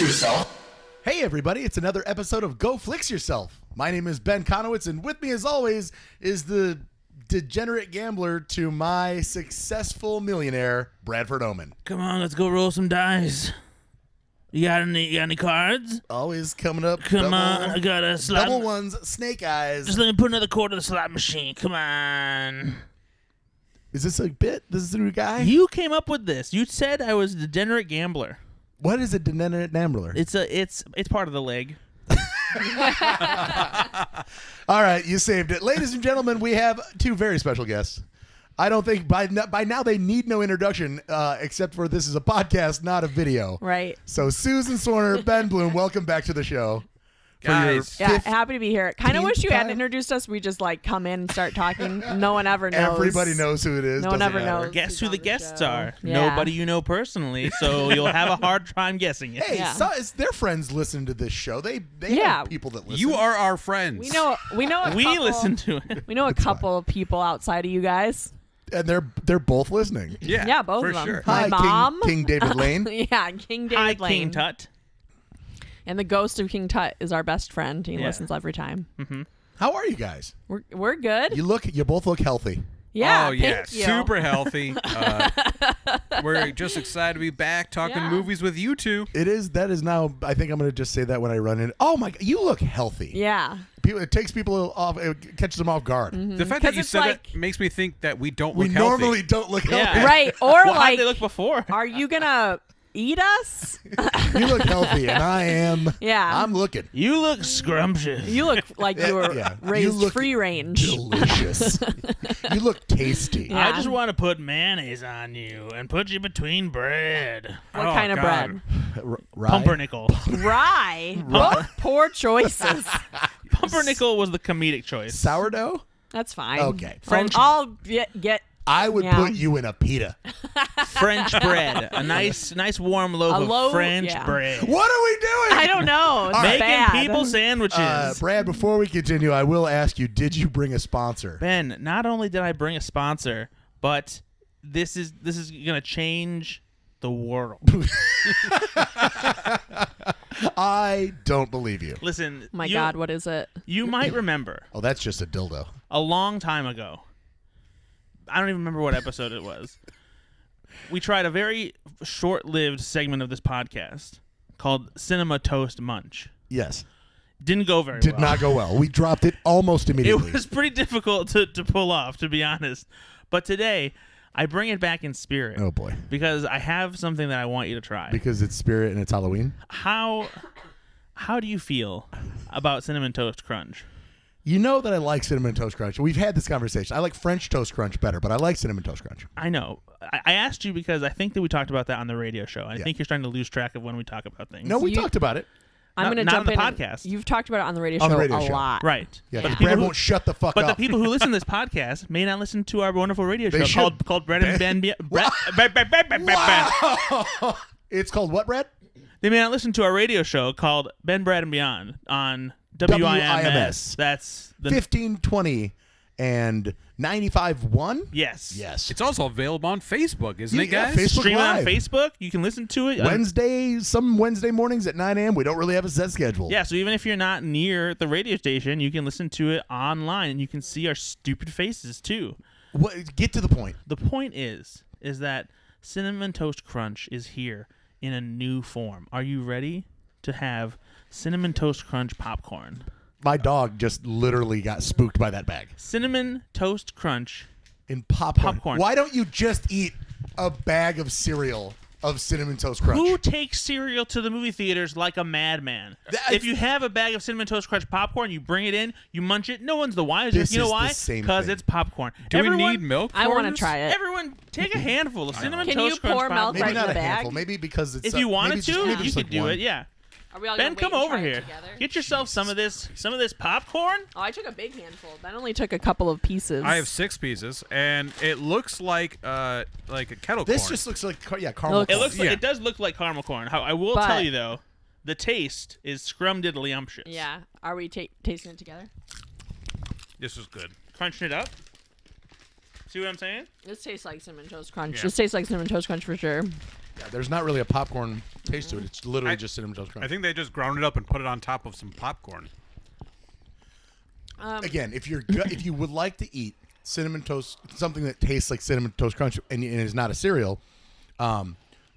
Yourself. Hey everybody, it's another episode of Go Flix Yourself. My name is Ben Conowitz, and with me as always is the degenerate gambler to my successful millionaire, Bradford Oman. Come on, let's go roll some dice. You got any cards? Always coming up. Come on, I got a slot. Double ones, snake eyes. Just let me put another quarter in the slot machine. Come on. Is this a bit? This is a new guy? You came up with this. You said I was a degenerate gambler. What is a degenerate gambler? It's part of the leg. All right, you saved it. Ladies and gentlemen, we have two very special guests. I don't think by now they need no introduction, except for this is a podcast, not a video. Right. So Susan Swarner, Ben Blohm, welcome back to the show. Guys. Yeah, happy to be here. Kind of wish you hadn't time? introduced us. We just come in and start talking. No one ever knows. Everybody knows who it is. No one doesn't ever matter. knows. Guess who the guests are? Yeah. Nobody you know personally, so you'll have a hard time guessing it. Hey, Yeah. it's their friends listen to this show. They Yeah. have people that listen. You are our friends. We know a We couple, listen to it. We know a couple of people outside of you guys. And they're both listening. Yeah, both for of them. sure. My Hi, mom. King David Lane. Yeah, King David Hi, Lane. King Tut. And the ghost of King Tut is our best friend. He Yeah. listens every time. How are you guys? We're good. You both look healthy. Yeah, oh, yeah. thank you. Super healthy. We're just excited to be back talking Yeah. movies with you two. That is now, I think I'm going to just say that when I run in. Oh my God, you look healthy. Yeah. It takes people off, it catches them off guard. The fact 'Cause that you it's said like- that makes me think that we don't We look healthy. normally don't look Yeah. healthy. Right. Or Well, how'd like, they look before? are you gonna eat us? You look healthy, and I am. Yeah. I'm looking You look scrumptious. You look like you were Yeah. raised You look free range. delicious. You look tasty. Yeah. I just want to put mayonnaise on you and put you between bread. What Oh, kind of God. bread? Rye? Pumpernickel. Rye. Both poor choices. Pumpernickel was the comedic choice. Sourdough? That's fine. Okay. French- I'll get I would Yeah. put you in a pita. French bread. A nice warm loaf of French yeah. bread. What are we doing? I don't know. It's Making bad. people sandwiches. Brad, before we continue, I will ask you, did you bring a sponsor? Ben, not only did I bring a sponsor, but this is going to change the world. I don't believe you. Listen, Oh my God, what is it? you might remember Oh, that's just a dildo. a long time ago. I don't even remember what episode it was. We tried a very short-lived segment of this podcast called Cinema Toast Munch. Yes. Didn't go very Did well. not go well. We dropped it almost immediately. It was pretty difficult to pull off, to be honest. But today, I bring it back in spirit. Oh, boy. Because I have something that I want you to try. Because it's spirit and it's Halloween? How do you feel about Cinnamon Toast Crunch? You know that I like Cinnamon Toast Crunch. We've had this conversation. I like French Toast Crunch better, but I like Cinnamon Toast Crunch. I know. I asked you because I think that we talked about that on the radio show. I think you're starting to lose track of when we talk about things. No, we You- talked about it. I'm Not- going to not jump on the in. podcast. You've talked about it on the radio On show the radio a show. lot. Right. Yeah, But the because people Brad who- won't shut the fuck But up. the people who listen to this podcast may not listen to our wonderful radio They show should. called Bread and Ben. Wow. It's called what, Brad? They may not listen to our radio show called Ben, Bread, and Beyond on WIMS. That's the 1520 and 95.1? yes. Yes. It's also available on Facebook, isn't it, Yeah, guys? Facebook Stream it on Live. Facebook. You can listen to it. Some Wednesday mornings at 9 a.m. We don't really have a set schedule. Yeah, so even if you're not near the radio station, you can listen to it online, and you can see our stupid faces too. Get to the point. The point is that Cinnamon Toast Crunch is here in a new form. Are you ready to have Cinnamon Toast Crunch popcorn? My dog just literally got spooked by that bag. Cinnamon Toast Crunch. In popcorn. Popcorn. Why don't you just eat a bag of cereal of Cinnamon Toast Crunch? Who takes cereal to the movie theaters like a madman? If you have a bag of Cinnamon Toast Crunch popcorn, you bring it in, you munch it, no one's the wiser. This you know is the why? same Because thing. it's popcorn. Do we need milk? I for want to this? try it. Everyone, take a handful of Cinnamon Can Toast you Crunch pour milk popcorn. Maybe right not in a the bag? handful. Maybe because it's If you wanted maybe just- to, maybe you just could like do one. it. Yeah. Are we all Ben, gonna come wait and over try it here. together? Get yourself some of this popcorn. Oh, I took a big handful. Ben only took a couple of pieces. I have 6 pieces, and it looks like a kettle This corn. just looks like caramel. Looks- It looks like Yeah. it does look like caramel corn. I will But- tell you though, the taste is scrumdiddlyumptious. Yeah. Are we tasting it together? This is good. Crunching it up. See what I'm saying? This tastes like Cinnamon Toast Crunch. Yeah. This tastes like Cinnamon Toast Crunch for sure. There's not really a popcorn taste to it. It's literally just Cinnamon Toast Crunch. I think they just ground it up and put it on top of some popcorn. Again, if you would like to eat cinnamon toast, something that tastes like Cinnamon Toast Crunch and is not a cereal,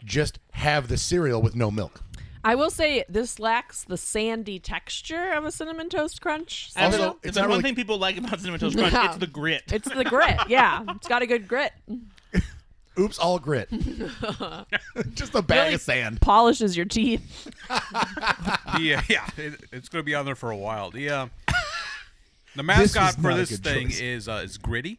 just have the cereal with no milk. I will say this lacks the sandy texture of a Cinnamon Toast Crunch. Also, if it's there's not one really- thing people like about Cinnamon Toast Crunch, Yeah. it's the grit. It's the grit. Yeah, it's got a good grit. Oops, all grit. Just a bag Really of sand. polishes your teeth. It's going to be on there for a while. The mascot is for not a this good thing choice. is Gritty.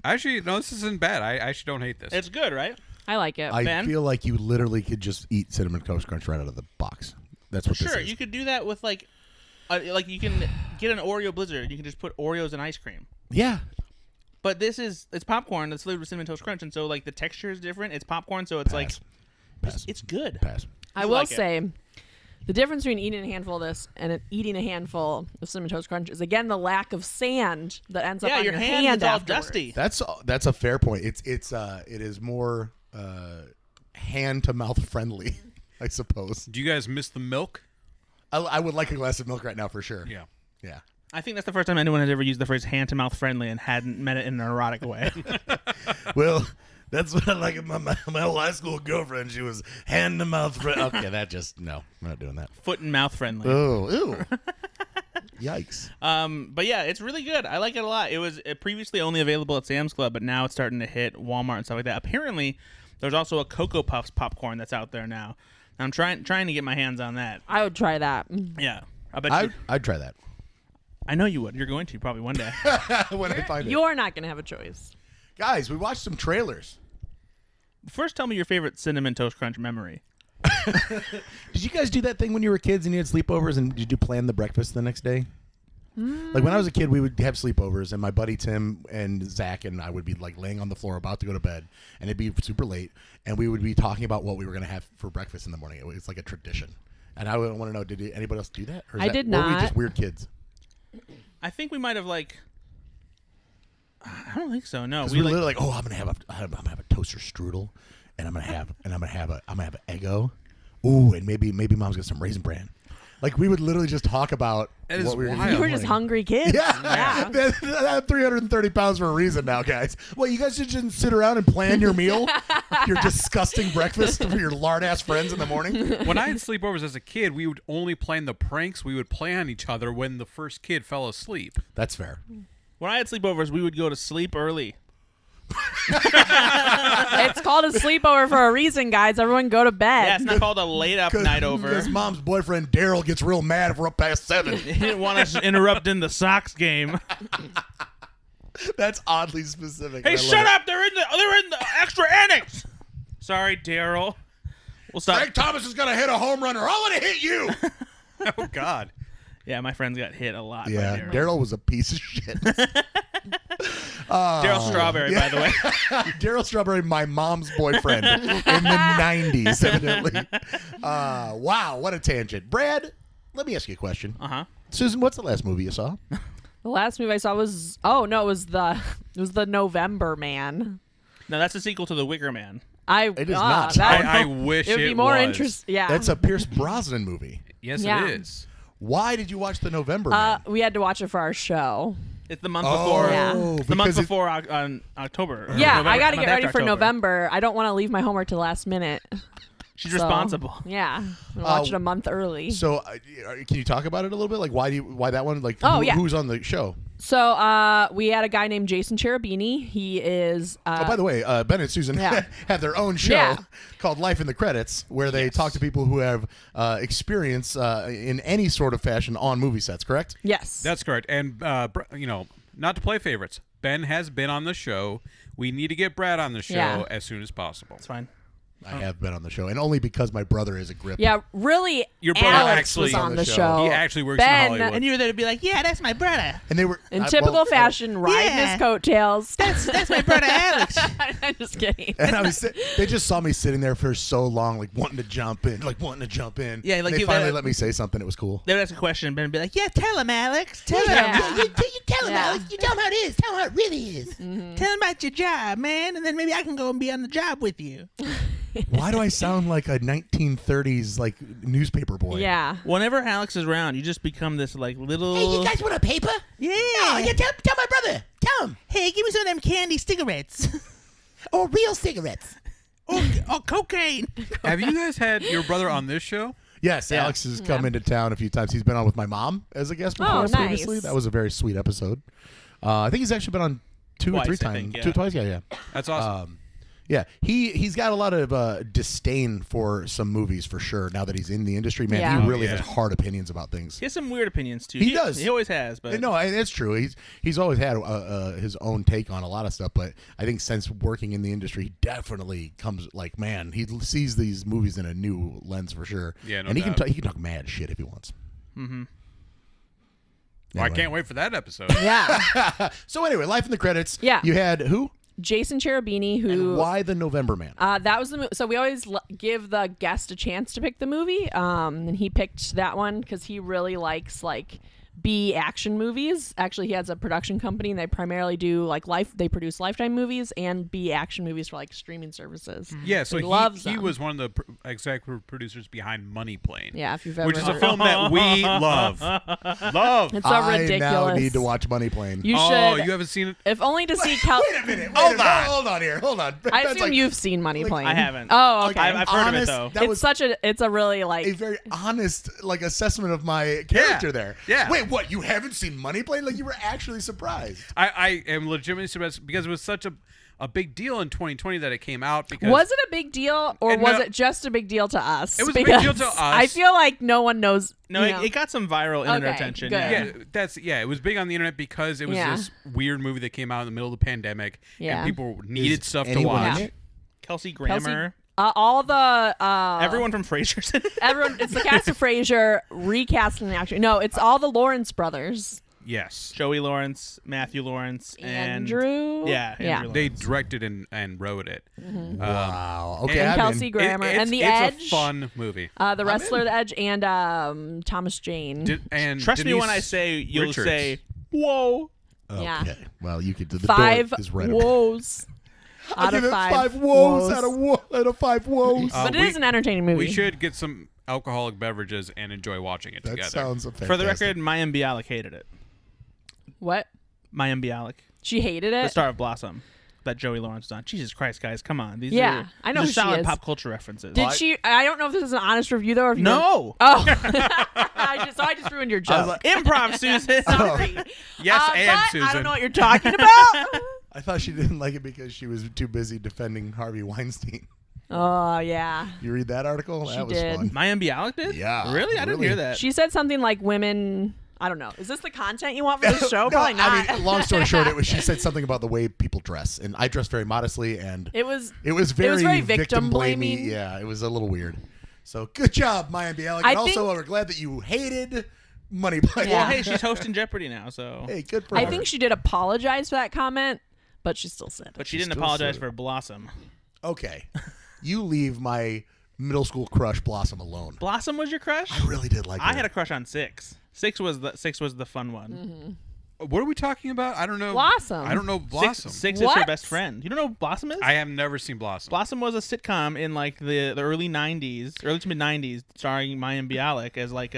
Actually, no, this isn't bad. I actually don't hate this. It's good, right? I like it. I Ben? feel like you literally could just eat Cinnamon Toast Crunch right out of the box. That's what Sure, this is. you could do that with like you can get an Oreo Blizzard. You can just put Oreos in ice cream. Yeah. But it's popcorn that's flavored with Cinnamon Toast Crunch, and so like the texture is different. It's popcorn, so it's like Pass. it's good. Pass. I You will like it. say the difference between eating a handful of this and eating a handful of Cinnamon Toast Crunch is, again, the lack of sand that ends up Yeah, on your your hand is all afterwards. dusty. That's a fair point. It is more hand to mouth friendly, I suppose. Do you guys miss the milk? I would like a glass of milk right now for sure. Yeah. Yeah. I think that's the first time anyone has ever used the phrase hand to mouth friendly and hadn't meant it in an erotic way. Well, that's what I like about my old high school girlfriend. She was hand to mouth friendly. Okay, no, I'm not doing that. Foot and mouth friendly. Oh, ew. Yikes. But yeah, it's really good. I like it a lot. It was previously only available at Sam's Club, but now it's starting to hit Walmart and stuff like that. Apparently, there's also a Cocoa Puffs popcorn that's out there now. I'm trying to get my hands on that. I would try that. Yeah, I bet I'd try that I know you would. You're going to probably one day. when I find it. You're not going to have a choice. Guys, we watched some trailers. First, tell me your favorite Cinnamon Toast Crunch memory. Did you guys do that thing when you were kids and you had sleepovers, and did you plan the breakfast the next day? Like when I was a kid, we would have sleepovers, and my buddy Tim and Zach and I would be like laying on the floor about to go to bed, and it'd be super late, and we would be talking about what we were going to have for breakfast in the morning. It's like a tradition. And I want to know, did anybody else do that? Or I did Were we not. just weird kids? I think we might have I don't think so. No, Because we we were literally like, oh, I'm gonna have a toaster strudel, and I'm gonna have an Eggo. Ooh, and maybe Mom's got some Raisin Bran. Like we would literally just talk about That is what we were wild. gonna You do were in the just morning. hungry kids. Yeah. I'm 330 pounds for a reason now, guys. Well, you guys just didn't sit around and plan your meal, your disgusting breakfast for your lard-ass friends in the morning? When I had sleepovers as a kid, we would only plan the pranks we would play on each other when the first kid fell asleep. That's fair. When I had sleepovers, we would go to sleep early. It's called a sleepover for a reason, guys. Everyone go to bed. Yeah, it's not called a late up night over. Because Mom's boyfriend, Daryl, gets real mad if we're up past 7. He didn't want us interrupting the Sox game. That's oddly specific. Hey, I love shut it. up! They're in the extra innings. Sorry, Daryl. We'll stop. Frank Thomas is going to hit a home run, or I'm going to hit you. Oh, God. Yeah, my friends got hit a lot. Yeah, by Daryl. Daryl was a piece of shit. Daryl Strawberry, by the way. Daryl Strawberry, my mom's boyfriend in the 90s, evidently. Wow, what a tangent. Brad, let me ask you a question. Uh-huh. Susan, what's the last movie you saw? The last movie I saw was it was the November Man. No, that's a sequel to The Wicker Man. It is not. I wish it would be it more was. interesting. Yeah, That's a Pierce Brosnan movie. Yes, Yeah. it is. Why did you watch The November Man? we had to watch it for our show. It's the month before. Yeah. The month because it- before October. or Yeah, November, I got to month get ready after for October. November. I don't want to leave my homework till last minute. She's So, responsible. Yeah, we watch it a month early. So, can you talk about it a little bit? Like, why that one? Like, Oh, yeah. who's on the show? So we had a guy named Jason Cherubini. He is. Oh, by the way, Ben and Susan Yeah. have their own show Yeah. called Life in the Credits, where they talk to people who have experience in any sort of fashion on movie sets, correct? Yes. That's correct. And, not to play favorites, Ben has been on the show. We need to get Brad on the show Yeah. as soon as possible. It's fine. I have been on the show, and only because my brother is a grip. Yeah, really. Your brother Alex actually was on the show. show. He actually works Ben, in Hollywood. And you were there to be like, yeah, that's my brother. And they were in well, typical fashion, riding yeah. his coattails. That's my brother Alex. I'm just kidding. And they just saw me sitting there for so long, like wanting to jump in. Yeah, like they you- finally let me say something. It was cool. They would ask a question, and Ben would be like, yeah, tell him, Alex. Tell him. Yeah. You tell him, Yeah. Alex. You tell him how it is. Tell him how it really is. Tell him about your job, man, and then maybe I can go and be on the job with you. Why do I sound like a 1930s like newspaper boy? Yeah. Whenever Alex is around, you just become this like little. Hey, you guys want a paper? Yeah. Oh, yeah, tell my brother. Tell him. Hey, give me some of them candy cigarettes. Or real cigarettes. or cocaine. Have you guys had your brother on this show? Yes, Yeah. Alex has come into town a few times. He's been on with my mom as a guest before Oh, previously. nice. That was a very sweet episode. I think he's actually been on two or Twice, three I times. think, yeah. Twice, yeah. That's awesome. Yeah, he's got a lot of disdain for some movies for sure. Now that he's in the industry, man, Yeah. he really Yeah. has hard opinions about things. He has some weird opinions too. He does. He always has. But No, and it's true. He's always had his own take on a lot of stuff, but I think since working in the industry, he definitely comes like, man, he sees these movies in a new lens for sure. Yeah, no and he doubt. can talk mad shit if he wants. Mm-hmm. Well, I Anyway. can't wait for that episode. Yeah. So anyway, life in the credits. Yeah. You had who Jason Cherubini, and who why the November Man? that was the so we always give the guest a chance to pick the movie, and he picked that one because he really likes like B action movies. Actually, he has a production company, and they primarily do like they produce Lifetime movies and B action movies for like streaming services. Yeah, so He loves he them. was one of the executive producers behind Money Plane. Yeah, if you've ever Which is a heard. film that we love. Love. It's so I ridiculous. now need to watch Money Plane. You Oh, should, you haven't seen it? if only to see Wait a minute. Hold on here. Hold on. I That's assume like you've seen Money Plane. I haven't. Oh, okay. I've heard of it honest- though. That It's was it's a really like a very honest like assessment of my character there. Yeah. Wait, what? You haven't seen Money Plane? Like you were actually surprised. I am legitimately surprised because it was such a big deal in 2020 that it came out. Because was it a big deal or And was no- it just a big deal to us? It was a big deal to Because us. I feel like no one knows. No, you know. it got some viral internet Okay, attention. good. Yeah, it was big on the internet because it was Yeah. this weird movie that came out in the middle of the pandemic, Yeah. and people needed stuff to Anyone watch. in it? Kelsey Kelsey- Grammer. All the Everyone from Frasier's in it. everyone. It's the cast of Frasier recasting the actor. No, it's all the Lawrence brothers. Yes, Joey Lawrence, Matthew Lawrence, and Andrew. Yeah, Andrew Lawrence. they directed and wrote it. Wow. Okay. and I'm Kelsey in. Grammer It's- and The it's Edge. a fun movie. The Wrestler, The Edge, and Thomas Jane. And Trust me Denise when I say you'll Richards. say, "Whoa." Okay. Yeah. Well, you could do the Five door is right. woes I out give of it five. 5 woes out of 5 woes. But it is an entertaining movie. We should get some alcoholic beverages and enjoy watching it That together. sounds fantastic. For the record, Mayim Bialik hated it. What? Mayim Bialik, She hated the it. star of Blossom, that Joey Lawrence was on. Jesus Christ, guys, come on. These Yeah, are, I know these who are she solid is. pop culture references. Did she? I don't know if this is an honest review though. Or if you No. Oh, I just ruined your joke. Improv, Susan. Sorry. Yes, and but Susan. I don't know what you're talking about. I thought she didn't like it because she was too busy defending Harvey Weinstein. Oh yeah. You read that article? She That was did. fun. Mayim Bialik did? Yeah, Really? I didn't really. hear that. She said something like women. I don't know. Is this the content you want for the show? No, Probably not. I mean, long story short, she said something about the way people dress, and I dress very modestly, and it was. it was very victim blamey. blaming. Yeah, it was a little weird. So good job, Maya Bialik. I And also, think- we're glad that you hated Money Plane. Yeah. Well, hey, she's hosting Jeopardy now, so. Hey, good for I her. think she did apologize for that comment, but she still said it. But she She didn't still apologize said for Blossom. Okay, you leave my middle school crush Blossom alone. Blossom was your crush? I really did like her. I had a crush on Six. Six was the fun one. What are we talking about? I don't know. Blossom. I don't know Blossom. Six is her What? best friend. You don't know who Blossom is? I have never seen Blossom. Blossom was a sitcom in like the early '90s, early to mid '90s, starring Mayim Bialik as like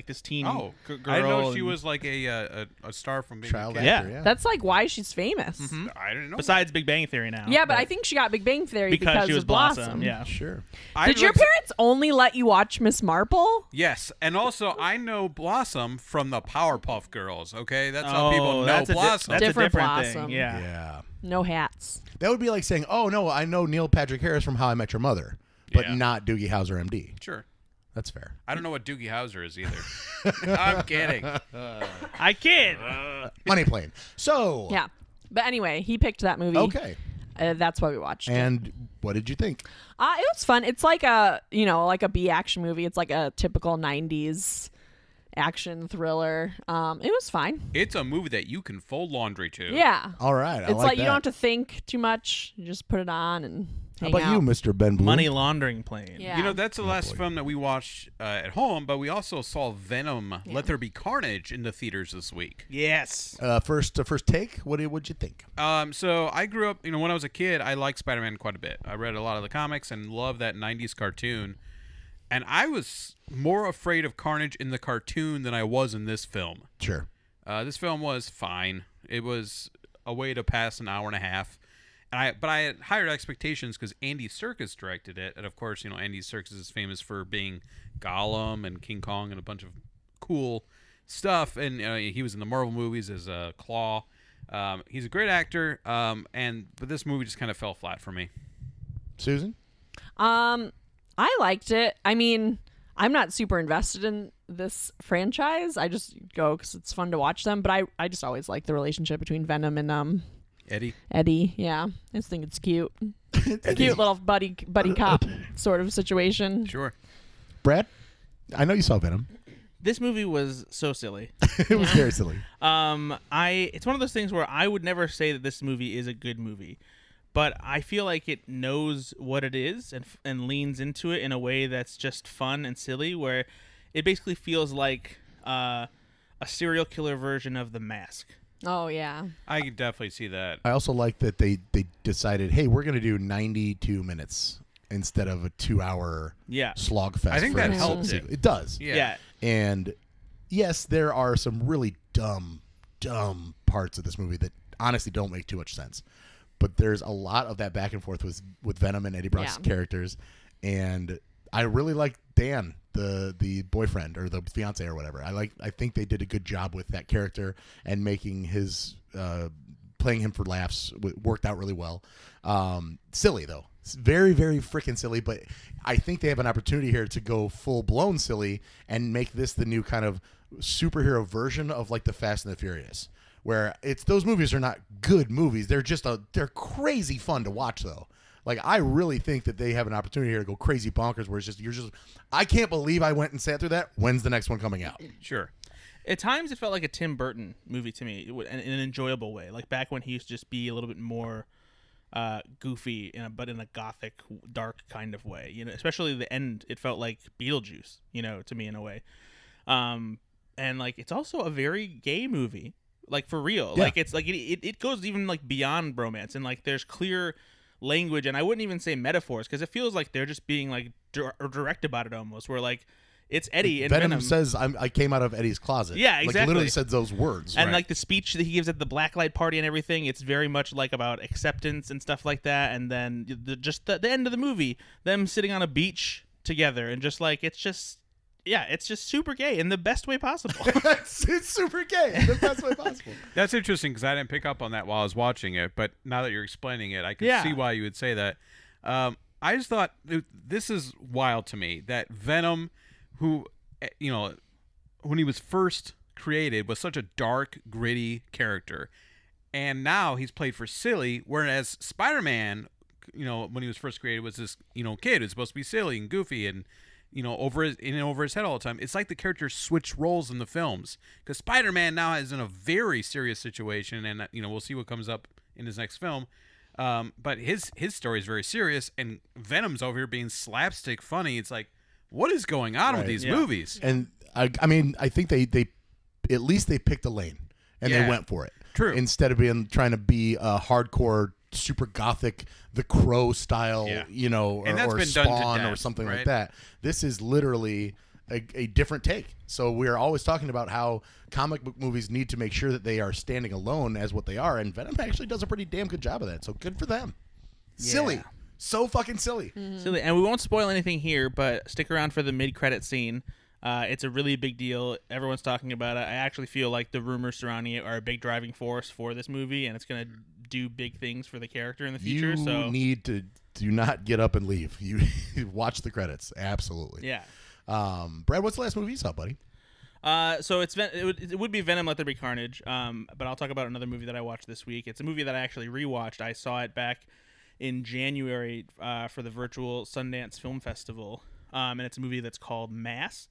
this teen Oh, girl. I didn't know she and- was like a star from being child a kid. actor. Yeah. Yeah, That's like why she's famous. I didn't know. Besides Big Bang Theory now. Yeah, but I think she got Big Bang Theory because she was of Blossom. Blossom. Yeah. sure. I Did your looked- parents only let you watch Miss Marple? Yes, and also I know Blossom from the Powerpuff Girls. Okay, that's how Oh, people know that's Blossom. That's Different a different Blossom. thing. Yeah. Yeah. No hats. That would be like saying, "Oh no, I know Neil Patrick Harris from How I Met Your Mother," but Yeah. not Doogie Howser, MD. Sure. That's fair. I don't know what Doogie Howser is either. I'm kidding. I kid. Money Plane. So Yeah. But anyway, he picked that movie. okay. That's why we watched it. And what did you think? It was fun. It's like a B action movie. It's like a typical 90s action thriller. It was fine. It's a movie that you can fold laundry to. Yeah. All right. It's like you don't have to think too much. You just put it on and How hang about out. you, Mr. Ben Bloom? Money laundering plane. Yeah. You know, that's the last film that we watched at home, but we also saw Venom, Let There Be Carnage in the theaters this week. Yes. First take. What'd you think? So I grew up, when I was a kid, I liked Spider-Man quite a bit. I read a lot of the comics and loved that 90s cartoon. And I was more afraid of Carnage in the cartoon than I was in this film. Sure. This film was fine. It was a way to pass an hour and a half. But I had higher expectations because Andy Serkis directed it. And, of course, Andy Serkis is famous for being Gollum and King Kong and a bunch of cool stuff. And he was in the Marvel movies as Claw. He's a great actor. But this movie just kind of fell flat for me. Susan? I liked it. I mean, I'm not super invested in this franchise. I just go because it's fun to watch them. But I just always like the relationship between Venom and Eddie. Yeah, I just think it's cute. Cute little buddy cop sort of situation. Sure. Brad? I know you saw Venom. This movie was so silly. It was very silly. It's one of those things where I would never say that this movie is a good movie, but I feel like it knows what it is and leans into it in a way that's just fun and silly, where it basically feels like a serial killer version of The Mask. Oh yeah, I can definitely see that. I also like that they decided, hey, we're going to do 92 minutes instead of a 2-hour slog fest. I think for that a helped sequel. it. It does. Yeah. And yes, there are some really dumb parts of this movie that honestly don't make too much sense. But there's a lot of that back and forth with Venom and Eddie Brock's characters. And I really like Dan, the boyfriend or the fiance or whatever. I think they did a good job with that character and making his playing him for laughs worked out really well. Silly though. It's very, very freaking silly, but I think they have an opportunity here to go full-blown silly and make this the new kind of superhero version of like the Fast and the Furious, where those movies are not good movies. They're just they're crazy fun to watch though. Like I really think that they have an opportunity here to go crazy bonkers, where it's just I can't believe I went and sat through that. When's the next one coming out? Sure. At times, it felt like a Tim Burton movie to me, in an enjoyable way. Like back when he used to just be a little bit more goofy, but in a gothic, dark kind of way. Especially the end, it felt like Beetlejuice. To me in a way. And like it's also a very gay movie, like for real. Yeah. Like it's like it goes even like beyond bromance, and like there's clear language, and I wouldn't even say metaphors, because it feels like they're just being like direct about it almost, where like it's Eddie and Venom says I came out of Eddie's closet. Yeah, exactly. Like literally said those words. And right. like the speech that he gives at the blacklight party and everything, it's very much like about acceptance and stuff like that. And then the end of the movie, them sitting on a beach together, and just like it's just super gay in the best way possible. it's super gay in the best way possible. That's interesting because I didn't pick up on that while I was watching it, but now that you're explaining it, I can see why you would say that. I just thought this is wild to me that Venom, who, when he was first created, was such a dark, gritty character, and now he's played for silly, whereas Spider-Man, when he was first created, was this, kid who's supposed to be silly and goofy and over his head all the time. It's like the character switched roles in the films, because Spider-Man now is in a very serious situation, and we'll see what comes up in his next film. But his story is very serious, and Venom's over here being slapstick funny. It's like, what is going on with these movies? And I mean, I think they at least they picked a lane and they went for it. True. Instead of trying to be a hardcore, super gothic, The Crow style, or Spawn or something like that. This is literally a different take. So we're always talking about how comic book movies need to make sure that they are standing alone as what they are, and Venom actually does a pretty damn good job of that. So good for them. Yeah. Silly. So fucking silly. Mm-hmm. Silly. And we won't spoil anything here, but stick around for the mid-credit scene. It's a really big deal. Everyone's talking about it. I actually feel like the rumors surrounding it are a big driving force for this movie, and it's going to do big things for the character in the future. You need to do not get up and leave. You watch the credits. Absolutely. Yeah. Brad, what's the last movie you saw, buddy? So it would be Venom, Let There Be Carnage. But I'll talk about another movie that I watched this week. It's a movie that I actually rewatched. I saw it back in January for the virtual Sundance Film Festival, and it's a movie that's called Mass.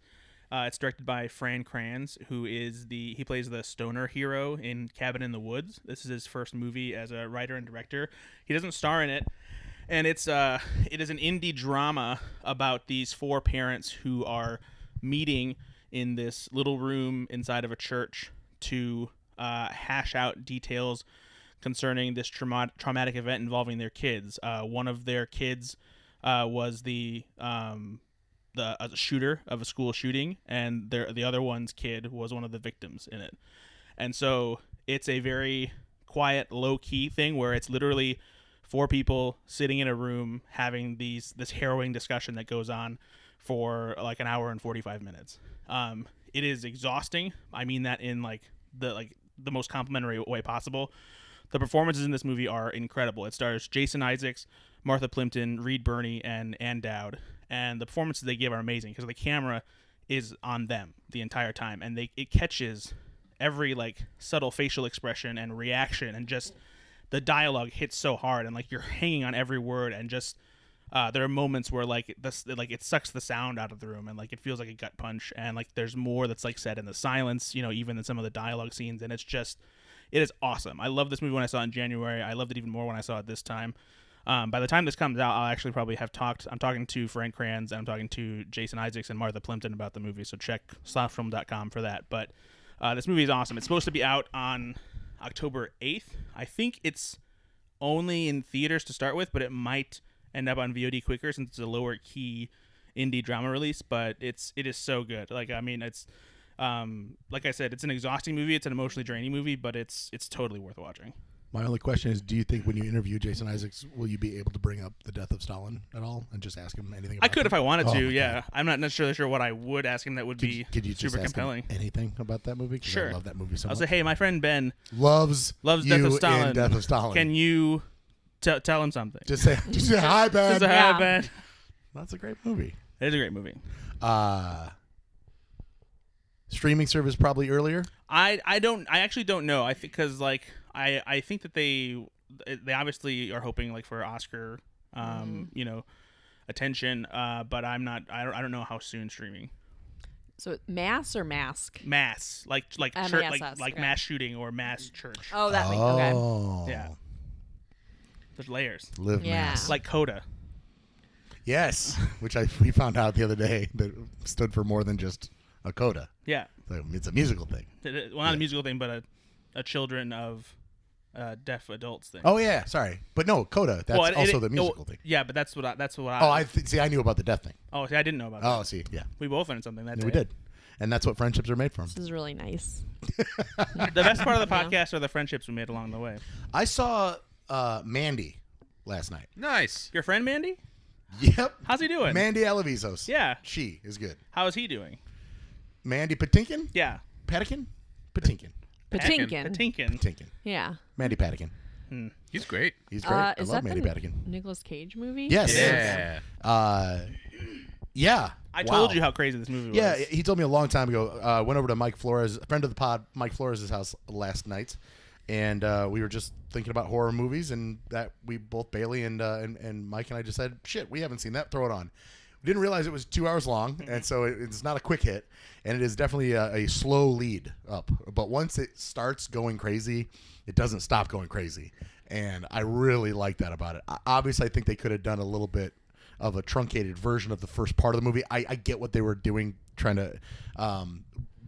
It's directed by Fran Kranz, who is he plays the stoner hero in Cabin in the Woods. This is his first movie as a writer and director. He doesn't star in it, and it is an indie drama about these 4 parents who are meeting in this little room inside of a church to hash out details concerning this traumatic event involving their kids. One of their kids was the shooter of a school shooting, and the other one's kid was one of the victims in it. And so it's a very quiet, low-key thing where it's literally 4 people sitting in a room having this harrowing discussion that goes on for like an hour and 45 minutes. It is exhausting. I mean that in the most complimentary way possible. The performances in this movie are incredible. It stars Jason Isaacs, Martha Plimpton, Reed Birney, and Ann Dowd. And the performances they give are amazing because the camera is on them the entire time, and it catches every subtle facial expression and reaction, and just the dialogue hits so hard, and you're hanging on every word, and just there are moments where it sucks the sound out of the room, and it feels like a gut punch, and there's more that's said in the silence, even in some of the dialogue scenes, and it is awesome. I loved this movie when I saw it in January. I loved it even more when I saw it this time. By the time this comes out, I'll actually probably have I'm talking to Frank Kranz, and I'm talking to Jason Isaacs and Martha Plimpton about the movie, so check slashfilm.com for that. But this movie is awesome. It's supposed to be out on October 8th. I think it's only in theaters to start with, but it might end up on VOD quicker since it's a lower key indie drama release, but it is so good. It's like I said, it's an exhausting movie, it's an emotionally draining movie, but it's totally worth watching. My only question is, do you think when you interview Jason Isaacs, will you be able to bring up the death of Stalin at all and just ask him anything about I could him? if I wanted to, yeah. God. I'm not necessarily sure what I would ask him that would be could you super just ask compelling. him anything about that movie? 'Cause Sure. I love that movie so I'll much. say, hey, my friend Ben loves Death you of Stalin. in Death of Stalin. Can you tell him something? Just say hi, Ben. Just say, Yeah. hi, Ben. That's a great movie. It is a great movie. Streaming service probably earlier. I actually don't know. I think because I think that they obviously are hoping for Oscar attention, but I don't know how soon streaming. So mass or mask? Mass church, MASS, okay. mass shooting or mass church. Oh, that makes okay. Oh. Yeah. There's layers. Live Yeah. Mass. Like Coda. Yes, which we found out the other day that stood for more than just a coda. Yeah. So it's a musical thing. Well, not a musical thing, but a children of deaf adults thing. Oh yeah, sorry, but no, coda. That's also the musical thing. Yeah, but that's what I. Oh, I knew about the deaf thing. Oh, see, I didn't know about that. Oh, see, yeah, We both learned something that day. we did, and that's what friendships are made from. This is really nice. The best part of the podcast are the friendships we made along the way. I saw Mandy last night. Nice. Your friend Mandy? Yep. How's he doing? Mandy Alavizos. Yeah. She is good. How is he doing? Mandy Patinkin? Yeah. Patinkin? Patinkin. Patinkin. Patinkin. Patinkin. Yeah. Mandy Patinkin. He's great. He's great. I Is love that Mandy the Patinkin. Nicolas Cage movie? Yes. Yeah. Yeah. I told you how crazy this movie was. Yeah, he told me a long time ago. Went over to Mike Flores, a friend of the pod, Mike Flores' house last night, and we were just thinking about horror movies, and that we both, Bailey and Mike and I, just said, shit, we haven't seen that. Throw it on. We didn't realize it was 2 hours long, and so it's not a quick hit, and it is definitely a slow lead up. But once it starts going crazy, it doesn't stop going crazy, and I really like that about it. Obviously, I think they could have done a little bit of a truncated version of the first part of the movie. I get what they were doing, trying to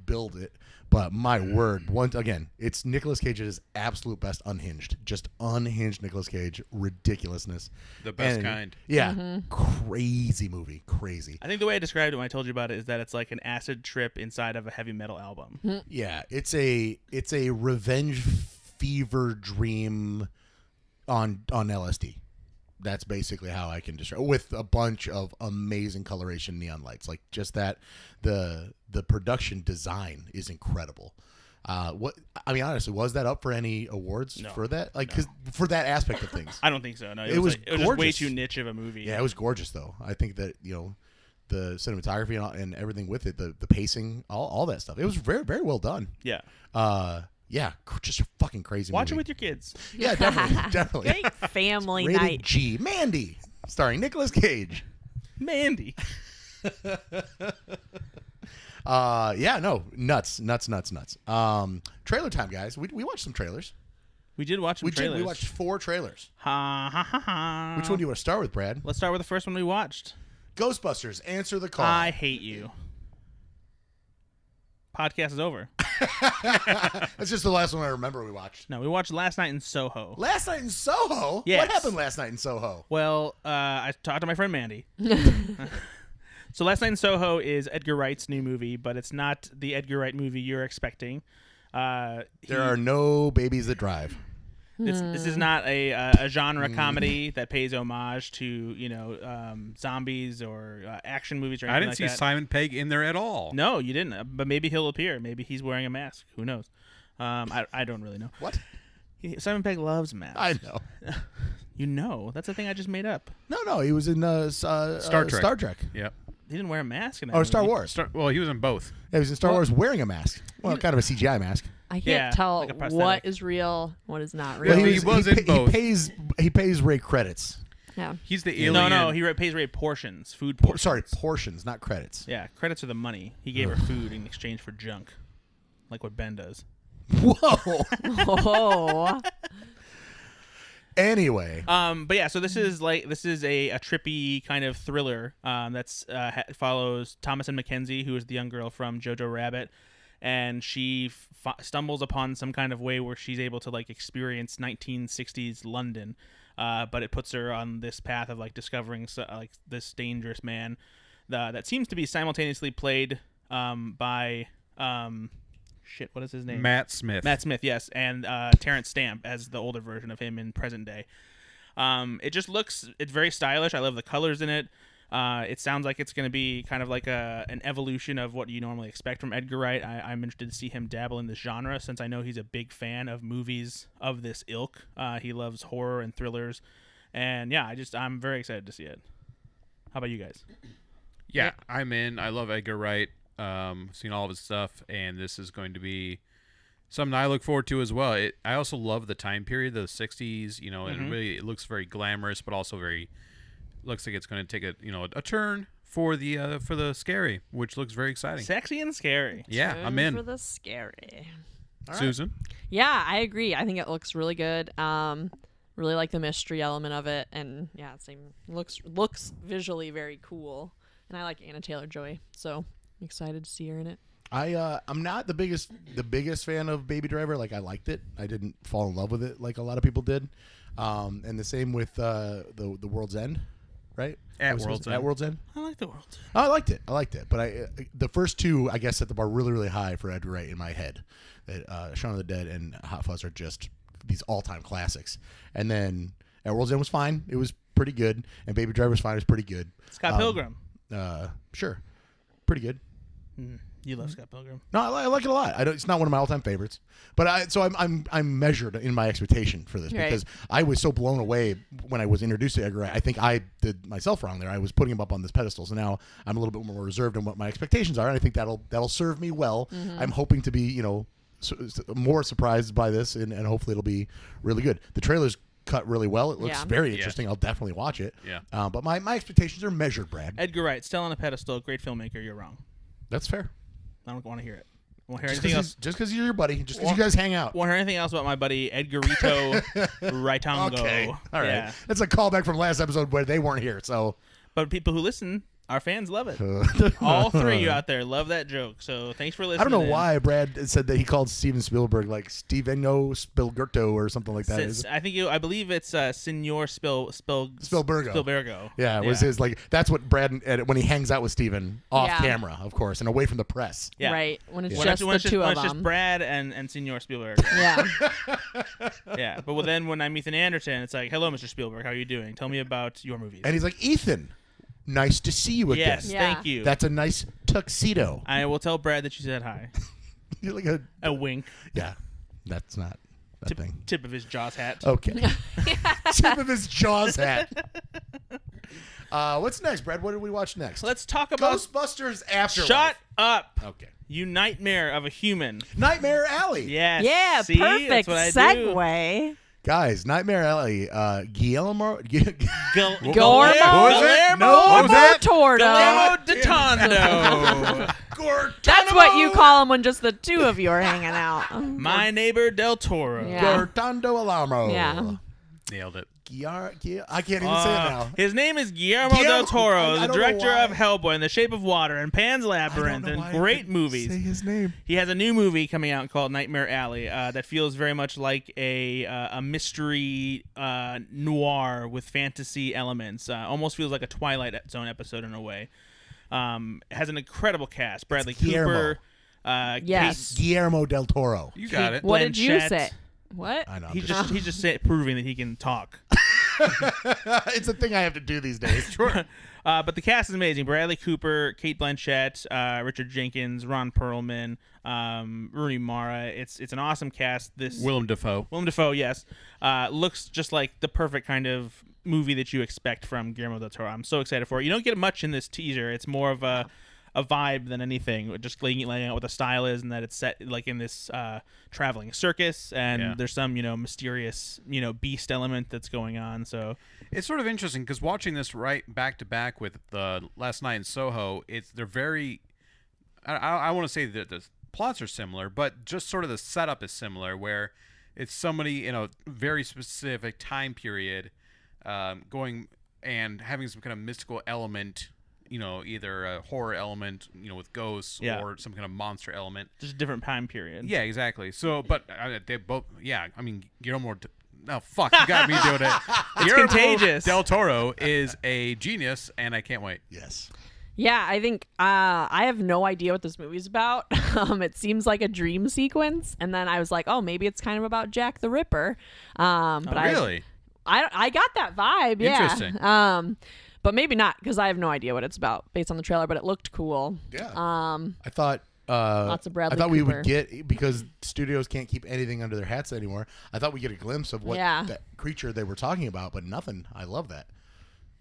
build it, but my word, once again, it's Nicolas Cage's absolute best unhinged. Just unhinged Nicolas Cage ridiculousness. The best kind. Yeah. Crazy movie. Crazy. I think the way I described it when I told you about it is that it's like an acid trip inside of a heavy metal album. Yeah, it's a revenge fever dream on LSD. That's basically how I can describe, with a bunch of amazing coloration neon lights. Like just that, the production design is incredible. Honestly, was that up for any awards for that? Like, 'cause for that aspect of things, I don't think so. No, It was just way gorgeous. too niche of a movie. yeah, it was gorgeous though. I think that the cinematography and everything with it, the pacing, all that stuff. It was very, very well done. Yeah. Yeah, just a fucking crazy Watch it movie. with your kids. Yeah, definitely. Great family Rated night. G. Mandy, starring Nicolas Cage. Mandy. Yeah, no, nuts. Trailer time, guys. We watched some trailers. We did watch some trailers. We watched 4 trailers. Ha ha ha ha. Which one do you want to start with, Brad? Let's start with the first one we watched. Ghostbusters, Answer the Call. I hate you. Podcast is over. That's just the last one I remember we watched. No, we watched Last Night in Soho. Last Night in Soho? Yes. What happened last night in Soho? Well, I talked to my friend Mandy. So Last Night in Soho is Edgar Wright's new movie, but it's not the Edgar Wright movie you're expecting. There are no babies that drive. This is not a genre comedy that pays homage to zombies or action movies or anything I didn't like see that. Simon Pegg in there at all. No, you didn't. But maybe he'll appear. Maybe he's wearing a mask. Who knows? I don't really know. What? Simon Pegg loves masks. I know. You know, that's a thing I just made up. No, he was in Star Trek. Star Trek. Yep. He didn't wear a mask in that Or movie. Star Wars. Well, he was in both. Yeah, he was in Star Wars wearing a mask. Well, kind of a CGI mask. I can't Yeah, tell like a prosthetic. what is real, what is not Well, real. he was in both. He pays Ray credits. Yeah. He's the alien. No, he pays Ray portions, food portions. Sorry, portions, not credits. Yeah, credits are the money. He gave her food in exchange for junk, like what Ben does. Whoa. Oh. Anyway. But yeah, so this is a trippy kind of thriller that's follows Thomasin McKenzie, who is the young girl from Jojo Rabbit, and she stumbles upon some kind of way where she's able to experience 1960s London, but it puts her on this path of discovering this dangerous man that seems to be simultaneously played by what is his name? Matt Smith. Matt Smith, yes, and Terrence Stamp as the older version of him in present day. It's very stylish. I love the colors in it. It sounds like it's going to be kind of like an evolution of what you normally expect from Edgar Wright. I'm interested to see him dabble in this genre since I know he's a big fan of movies of this ilk. He loves horror and thrillers, and yeah, I'm very excited to see it. How about you guys? Yeah, I'm in. I love Edgar Wright. Seen all of his stuff, and this is going to be something I look forward to as well. I also love the time period, the 60s. And it looks very glamorous, but also looks like it's going to take a turn for the scary, which looks very exciting. Sexy and scary. Yeah, Turn I'm in. for the scary. Susan. Yeah, I agree. I think it looks really good. Really like the mystery element of it, and yeah, looks visually very cool. And I like Anna Taylor-Joy, so I'm excited to see her in it. I'm not the biggest fan of Baby Driver. I liked it. I didn't fall in love with it like a lot of people did. And the same with the World's End, right? At World's End. At World's End. I like the world. Oh, I liked it. But the first two, I guess, set the bar really, really high for Edgar Wright in my head. That Shaun of the Dead and Hot Fuzz are just these all-time classics. And then At World's End was fine. It was pretty good. And Baby Driver was fine. It was pretty good. Scott Pilgrim. Sure. Pretty good. You love Scott Pilgrim. No, I like it a lot. It's not one of my all-time favorites, but I'm measured in my expectation for this because I was so blown away when I was introduced to Edgar Wright. I think I did myself wrong there. I was putting him up on this pedestal, so now I'm a little bit more reserved in what my expectations are, and I think that'll serve me well. I'm hoping to be more surprised by this, and hopefully it'll be really good. The trailer's cut really well. It looks very interesting. I'll definitely watch it. Yeah. But my expectations are measured, Brad. Edgar Wright, still on a pedestal, great filmmaker. You're wrong. That's fair. I don't want to hear it. I won't hear Just anything else. because you're your buddy. Just because you guys hang out. Won't hear anything else about my buddy Edgarito Rightongo. Okay. All right. Yeah. That's a callback from last episode where they weren't here. So, But people who listen, our fans love it. All three of you out there love that joke. So thanks for listening. I don't know why Brad said that he called Steven Spielberg like Steveno Spielberto or something like that. I believe it's Senor Spielbergo. Spielbergo. Yeah, it was his that's what Brad when he hangs out with Steven off camera, of course, and away from the press. Yeah. Right, when it's When just the two of it's just them. Brad and Senor Spielberg. Yeah. Yeah, but then when I'm Ethan Anderson, it's like, hello, Mr. Spielberg, how are you doing? Tell me about your movies. And he's like, Ethan, nice to see you again. Yes, Yeah. thank you. That's a nice tuxedo. I will tell Brad that you said hi. You're like A wink. yeah, that's not that thing. Tip of his Jaws hat. Okay. Tip of his Jaws hat. What's next, Brad? What did we watch next? Let's talk about Ghostbusters Afterlife. Shut up. Okay. You nightmare of a human. Nightmare Alley. Yes. Yeah, See? perfect That's what I do. segue. Guys, Nightmare Alley. Guillermo. Guillermo What was it? No, what was that? Guillermo Tordo. Del That's what you call him when just the two of you are hanging out. My neighbor Del Toro. Yeah. Gortando Alamo. Yeah. Nailed it. I can't even say it now. His name is Guillermo del Toro, the I don't know director why. of Hellboy and The Shape of Water and Pan's I Labyrinth don't know and why I great couldn't movies. Say his name. He has a new movie coming out called Nightmare Alley that feels very much like a mystery noir with fantasy elements. Almost feels like a Twilight Zone episode in a way. It has an incredible cast. Bradley Cooper. Yes. Guillermo del Toro. You got it. What did you Blanchett. say? What? I know. He's just proving that he can talk. It's a thing I have to do these days. Sure. But the cast is amazing. Bradley Cooper, Kate Blanchett, Richard Jenkins, Ron Perlman, Rooney Mara. It's an awesome cast. Willem Dafoe. Willem Dafoe, yes. Looks just like the perfect kind of movie that you expect from Guillermo del Toro. I'm so excited for it. You don't get much in this teaser. It's more of a vibe than anything, just laying out what the style is, and that it's set like in this traveling circus, and there's some mysterious beast element that's going on. So It's sort of interesting because watching this right back to back with the Last Night in Soho, they're very. I want to say that the plots are similar, but just sort of the setup is similar, where it's somebody in a very specific time period, going and having some kind of mystical element. Either a horror element, with ghosts, or some kind of monster element. just a different time period. Yeah, exactly. So, but they both. Yeah, I mean, Guillermo. Oh fuck! You got me doing it. Guillermo contagious. Del Toro is a genius, and I can't wait. Yes. Yeah, I think I have no idea what this movie's about. It seems like a dream sequence, and then I was like, oh, maybe it's kind of about Jack the Ripper. But Really? I got that vibe. Yeah. Interesting. But maybe not, because I have no idea what it's about based on the trailer. But it looked cool. Yeah. I thought. Lots of Bradley I thought we Cooper. would get, because studios can't keep anything under their hats anymore. I thought we'd get a glimpse of what that creature they were talking about, but nothing. I love that.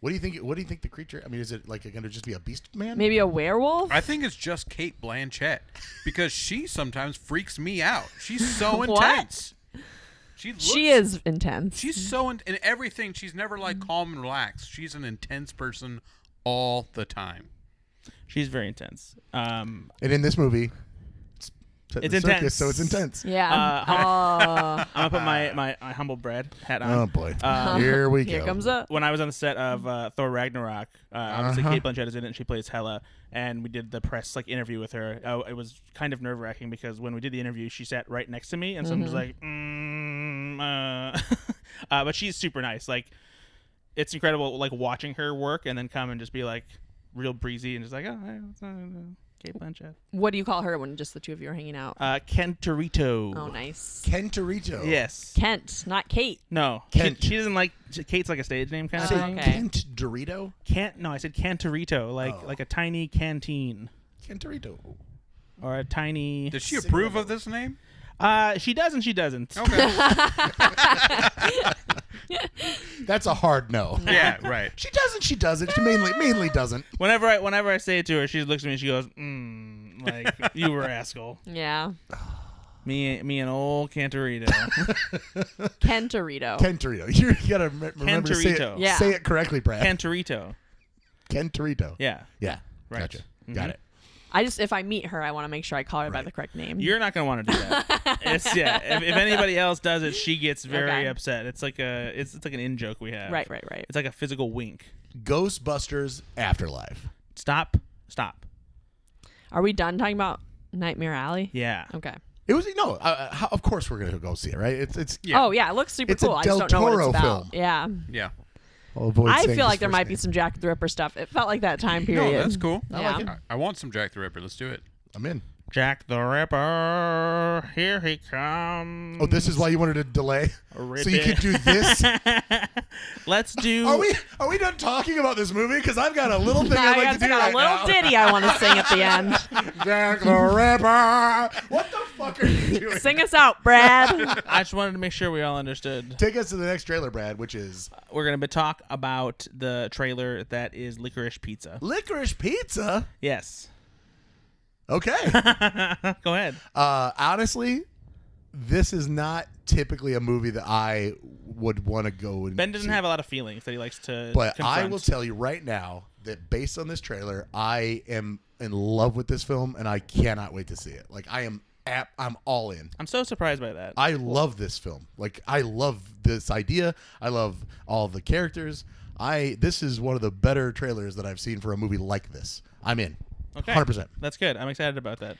What do you think? What do you think the creature? I mean, is it like going to just be a beast man? Maybe a werewolf. I think it's just Kate Blanchett because she sometimes freaks me out. She's so What? intense. She is intense. She's so in everything. She's never like calm and relaxed. She's an intense person all the time. She's very intense. And in this movie, It's circus, intense. so it's intense. Yeah. I'm gonna put my humble brag hat on. Oh boy, here we go. Here comes up. When I was on the set of Thor Ragnarok, obviously Kate Blanchett is in it, and she plays Hela, and we did the press interview with her. It was kind of nerve wracking because when we did the interview, she sat right next to me, and someone was like, but she's super nice. Like, it's incredible, watching her work and then come and just be real breezy and just oh, Kate Blanchett. What do you call her when just the two of you are hanging out? Kentorito. Oh, nice. Ken Torito. Yes. Kent, not Kate. No. Kent. She doesn't like. Kate's like a stage name kind of Say thing. Okay. Kent Dorito. No, I said Cantorito, like a tiny canteen Ken Torito. or a tiny. Does she approve of this name? She does and she doesn't. Okay. That's a hard no. Yeah, right. She doesn't. She doesn't. She mainly doesn't. Whenever I say it to her, she looks at me and she goes, you rascal. Yeah. Me and old Cantorito. Kentorito. Ken Torito. You gotta remember to say it, Torito. Yeah. say it correctly, Brad. Cantorito. Ken Torito. Yeah. Yeah. Right. Gotcha. Mm-hmm. Got it. if I meet her, I want to make sure I call her by the correct name. You're not gonna want to do that. If anybody else does it, she gets very upset. It's like it's like an in joke we have. Right. It's like a physical wink. Ghostbusters Afterlife. Stop. Are we done talking about Nightmare Alley? Yeah. Okay. It was of course we're gonna go see it, right? It's Yeah. Oh yeah, it looks super It's a cool. I Del just don't know what Toro it's about. film. Yeah. Yeah. I'll avoid I saying feel his like there first might be name. some Jack the Ripper stuff. It felt like that time No, period. that's cool. I like Yeah. it. I want some Jack the Ripper. Let's do it. I'm in. Jack the Ripper, here he comes. Oh, this is why you wanted to delay, so you could do this. Let's do. Are we done talking about this movie? Because I've got a little thing I I'd like to do got right a little now. ditty I want to sing at the end. Jack the Ripper. What the fuck are you doing? Sing us out, Brad. I just wanted to make sure we all understood. Take us to the next trailer, Brad, which is We're going to talk about the trailer that is Licorice Pizza. Licorice Pizza. Yes. Okay. Go ahead. Honestly, this is not typically a movie that I would want to go and Ben doesn't see. have a lot of feelings that he likes to But confront. I will tell you right now that based on this trailer, I am in love with this film, and I cannot wait to see it. Like, I'm all in. I'm so surprised by that. I love this film. Like, I love this idea. I love all the characters. This is one of the better trailers that I've seen for a movie like this. I'm in. Okay. 100%. That's good. I'm excited about that.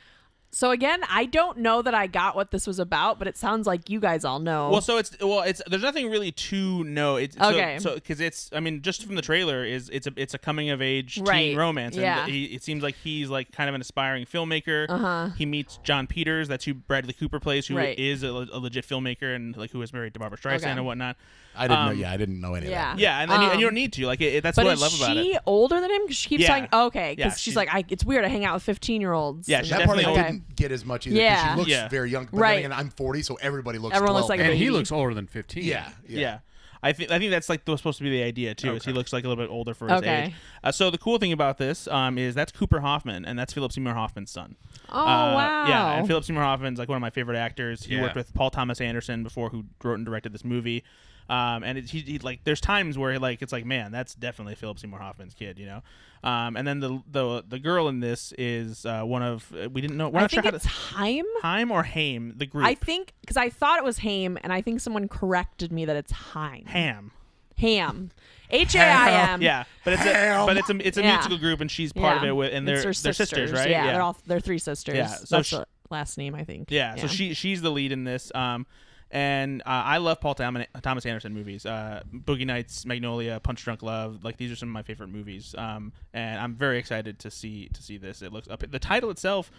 So again, I don't know that I got what this was about, but it sounds like you guys all know. Well, so it's there's nothing really to know. It's Okay. So because it's just from the trailer it's a coming of age teen Right. romance. Yeah. And it seems like he's like kind of an aspiring filmmaker. He meets John Peters, that's who Bradley Cooper plays, who Right. is a legit filmmaker and like who is married to Barbara Streisand Okay. and whatnot. I didn't know. Yeah, I didn't know any yeah. of that. Yeah, and you don't need to. Like that's But what I is love about she it. older than him? Because she keeps Yeah. saying, okay, because Yeah, she's she's- like, it's weird. I hang out with 15-year-olds. Yeah, And she That part I definitely- didn't get as much either. 'Cause Yeah. She looks Yeah. very young. But Right. then again, I'm 40, so everybody looks Everyone 12. looks like a And he baby. looks older than 15. Yeah. Yeah. I think that's like supposed to be the idea too. Is he looks like a little bit older for his Okay. age. So the cool thing about this is that's Cooper Hoffman, and that's Philip Seymour Hoffman's son. Oh, wow. Yeah, and Philip Seymour Hoffman's like one of my favorite actors. He Yeah. worked with Paul Thomas Anderson before, who wrote and directed this movie. And he like there's times where like it's like, man, that's definitely Philip Seymour Hoffman's kid, you know. And then the girl in this is one of we didn't know. We're I not sure think how it's to Haim. Haim or Haim, the group. I think, because I thought it was Haim, and I think someone corrected me that it's Haim. Ham. Ham. H-A-I-M. Yeah, but it's a Yeah. musical group, and she's part of it with, and It's they're her sisters, right? Yeah, they're three sisters. Yeah, so That's she- the last name, I think. Yeah, so she's the lead in this. And I love Paul Thomas Anderson movies. Boogie Nights, Magnolia, Punch Drunk Love. Like, these are some of my favorite movies. And I'm very excited to see this. It looks up. The title itself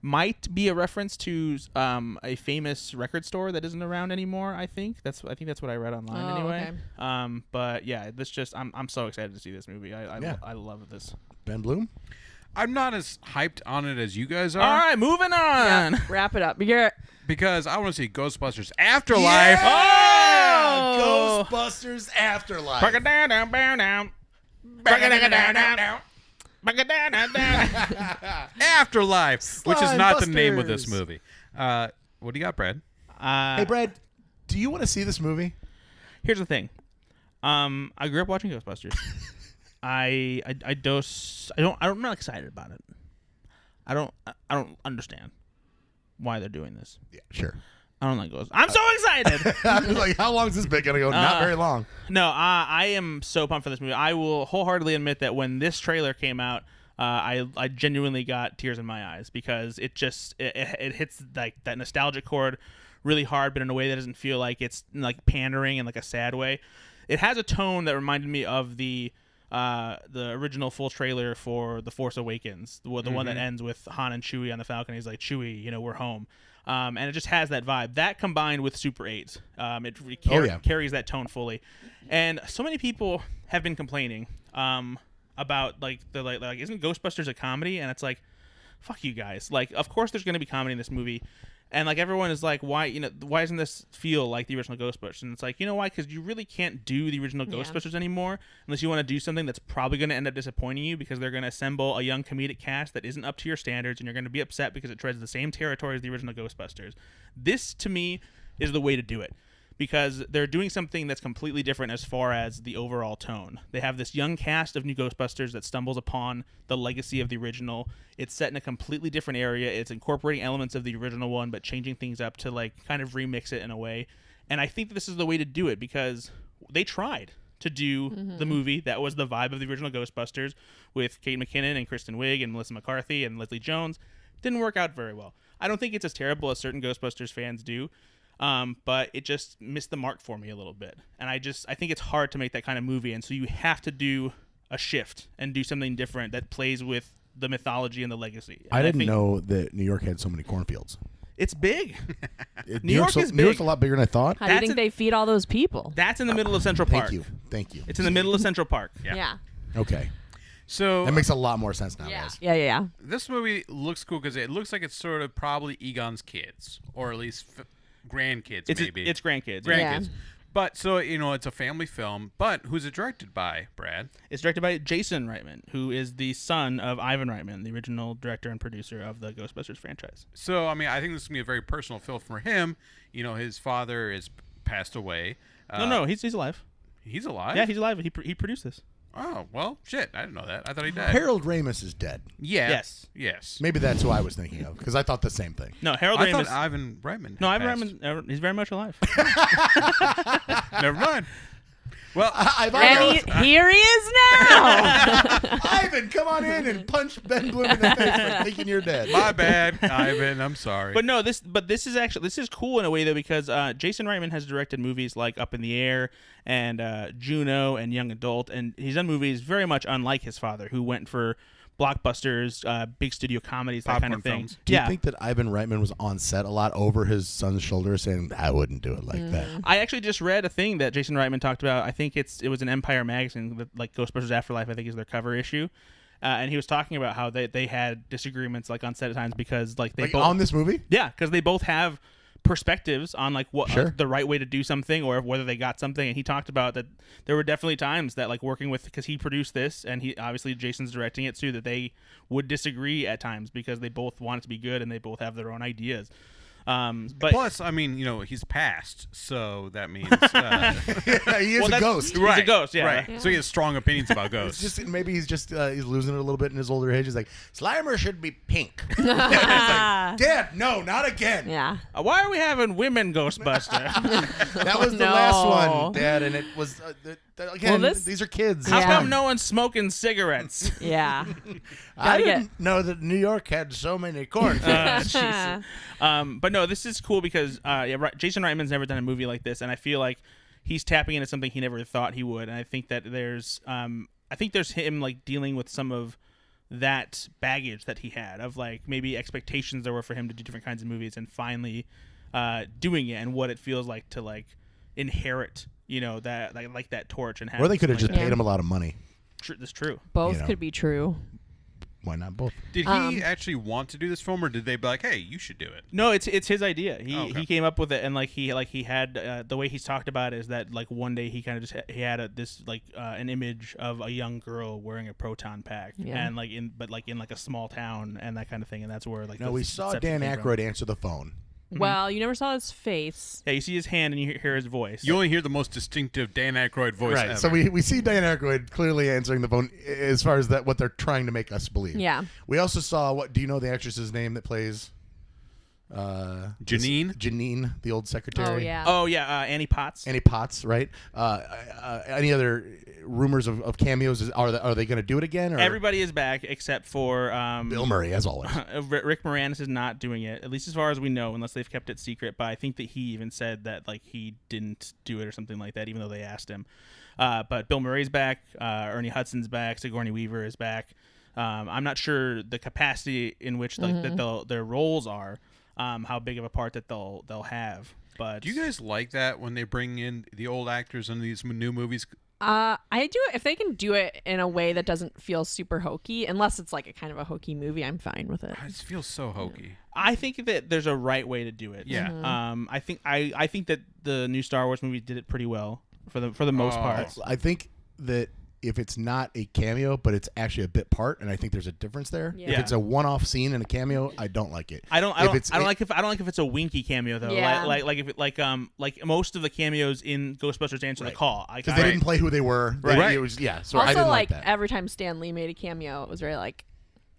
might be a reference to a famous record store that isn't around anymore. I think that's what I read online anyway. Okay. But yeah, this just I'm so excited to see this movie. I love this. Ben Bloom? I'm not as hyped on it as you guys are. All right, moving on. Yeah, wrap it up. You're Because I want to see Ghostbusters Afterlife. Oh! Ghostbusters Afterlife. Break it down, down, down, down. Break it down, down, down. Break it down, down, down. Afterlife, which is not the name of this Slimebusters. movie. What do you got, Brad? Hey, Brad, do you want to see this movie? Here's the thing. I grew up watching Ghostbusters. I'm not excited about it. I don't understand why they're doing this. Yeah, sure. I don't like Ghosts. I'm so excited. Like, how long is this bit going to go? Not very long. No, I am so pumped for this movie. I will wholeheartedly admit that when this trailer came out, I genuinely got tears in my eyes because it just it hits like that nostalgic chord really hard, but in a way that doesn't feel like it's like pandering in like a sad way. It has a tone that reminded me of the original full trailer for The Force Awakens, the one that ends with Han and Chewie on the Falcon. He's like, Chewie, we're home. And it just has that vibe. That combined with Super 8, it carries that tone fully. And so many people have been complaining about like isn't Ghostbusters a comedy? And it's like, fuck you guys. Like, of course there's going to be comedy in this movie. And like everyone is like, why doesn't this feel like the original Ghostbusters? And it's like, you know why? Because you really can't do the original Ghostbusters anymore unless you want to do something that's probably going to end up disappointing you because they're going to assemble a young comedic cast that isn't up to your standards, and you're going to be upset because it treads the same territory as the original Ghostbusters. This, to me, is the way to do it because they're doing something that's completely different as far as the overall tone. They have this young cast of new Ghostbusters that stumbles upon the legacy of the original. It's set in a completely different area. It's incorporating elements of the original one, but changing things up to like kind of remix it in a way. And I think this is the way to do it because they tried to do the movie that was the vibe of the original Ghostbusters with Kate McKinnon and Kristen Wiig and Melissa McCarthy and Leslie Jones. Didn't work out very well. I don't think it's as terrible as certain Ghostbusters fans do. But it just missed the mark for me a little bit. And I think it's hard to make that kind of movie. And so you have to do a shift and do something different that plays with the mythology and the legacy. And I didn't think know that New York had so many cornfields. It's big. New York is New York's big. a lot bigger than I thought. How do you That's think they feed all those people? That's in the middle of Central Park. Thank you. It's in the middle of Central Park. Yeah. Okay. So That makes a lot more sense now, Yeah. guys. Yeah. this movie looks cool because it looks like it's sort of probably Egon's kids, or at least grandkids, maybe. It's grandkids. Grandkids. But so it's a family film. But who's it directed by, Brad? It's directed by Jason Reitman, who is the son of Ivan Reitman, the original director and producer of the Ghostbusters franchise. So I mean, I think this is gonna be a very personal film for him. His father is passed away. No, he's alive. He's alive. Yeah, he's alive. He produced this. Oh well, shit! I didn't know that. I thought he died. Harold Ramis is dead. Yeah. Yes. Maybe that's who I was thinking of because I thought the same thing. No, Harold I Ramis. thought Ivan Reitman. No, Ivan passed. Reitman. He's very much alive. Never mind. Well, And here he is now. Ivan, come on in and punch Ben Bloom in the face for thinking you're dead. my bad, Ivan. I'm sorry. But no, this is cool in a way though because Jason Reitman has directed movies like Up in the Air and Juno and Young Adult, and he's done movies very much unlike his father, who went for blockbusters, big studio comedies, that kind of thing. Films. Do you think that Ivan Reitman was on set a lot over his son's shoulder saying, I wouldn't do it like that? I actually just read a thing that Jason Reitman talked about. I think it was an Empire magazine, like Ghostbusters Afterlife, I think is their cover issue. And he was talking about how they had disagreements like on set at times because like they both, on this movie? yeah, because they both have perspectives on like what Sure. the right way to do something or whether they got something. And he talked about that there were definitely times that like working with, because he produced this and he obviously Jason's directing it too, that they would disagree at times because they both want it to be good and they both have their own ideas. But plus, I mean, he's passed, so that means He is a ghost. He's a ghost, yeah. right. So he has strong opinions about ghosts. Maybe he's losing it a little bit in his older age. He's like, Slimer should be pink. It's like, Dad, no, not again. Yeah. Why are we having women Ghostbuster? That was the No. last one, Dad, and it was again. Well, these are kids. How Yeah. come no one's smoking cigarettes? Yeah. I Gotta didn't know that New York had so many cornfields. But no, this is cool because Jason Reitman's never done a movie like this, and I feel like he's tapping into something he never thought he would. And I think that there's him like dealing with some of that baggage that he had of like maybe expectations there were for him to do different kinds of movies, and finally doing it and what it feels like to like inherit, that like that torch and have. Or they could have just something paid him a lot of money. That's true. Both could be true. Why not both? Did he actually want to do this film, or did they be like, "Hey, you should do it"? No, it's his idea. Okay. He came up with it, and he had the way he's talked about it is that like one day he kind of just he had an image of a young girl wearing a proton pack, Yeah. and in a small town and that kind of thing, and that's where like No, the we saw conception Dan came from. Aykroyd answer the phone. Well, you never saw his face. Yeah, you see his hand and you hear his voice. You only hear the most distinctive Dan Aykroyd voice ever. So we see Dan Aykroyd clearly answering the phone as far as what they're trying to make us believe. Yeah. We also saw do you know the actress's name that plays Janine? Janine, the old secretary. Oh yeah. Annie Potts. Annie Potts, right? Any other rumors of cameos? Are they going to do it again? Or Everybody is back except for Bill Murray, as always. Rick Moranis is not doing it, at least as far as we know, unless they've kept it secret. But I think that he even said that like he didn't do it or something like that, even though they asked him. But Bill Murray's back. Ernie Hudson's back. Sigourney Weaver is back. I'm not sure the capacity in which that their roles are, how big of a part that they'll have. But Do you guys like that when they bring in the old actors in these new movies? I do it if they can do it in a way that doesn't feel super hokey. Unless it's like a kind of a hokey movie, I'm fine with it. It feels so hokey. I think that there's a right way to do it. Yeah. I think that the new Star Wars movie did it pretty well for the most part. I think that if it's not a cameo, but it's actually a bit part, and I think there's a difference there. Yeah. If it's a one-off scene and a cameo, I don't like it. I don't like if it's a winky cameo though. Yeah. Like most of the cameos in Ghostbusters Answer the Call. Because they didn't play who they were. Right. It was, so I Also, didn't like that. every time Stan Lee made a cameo, it was very like,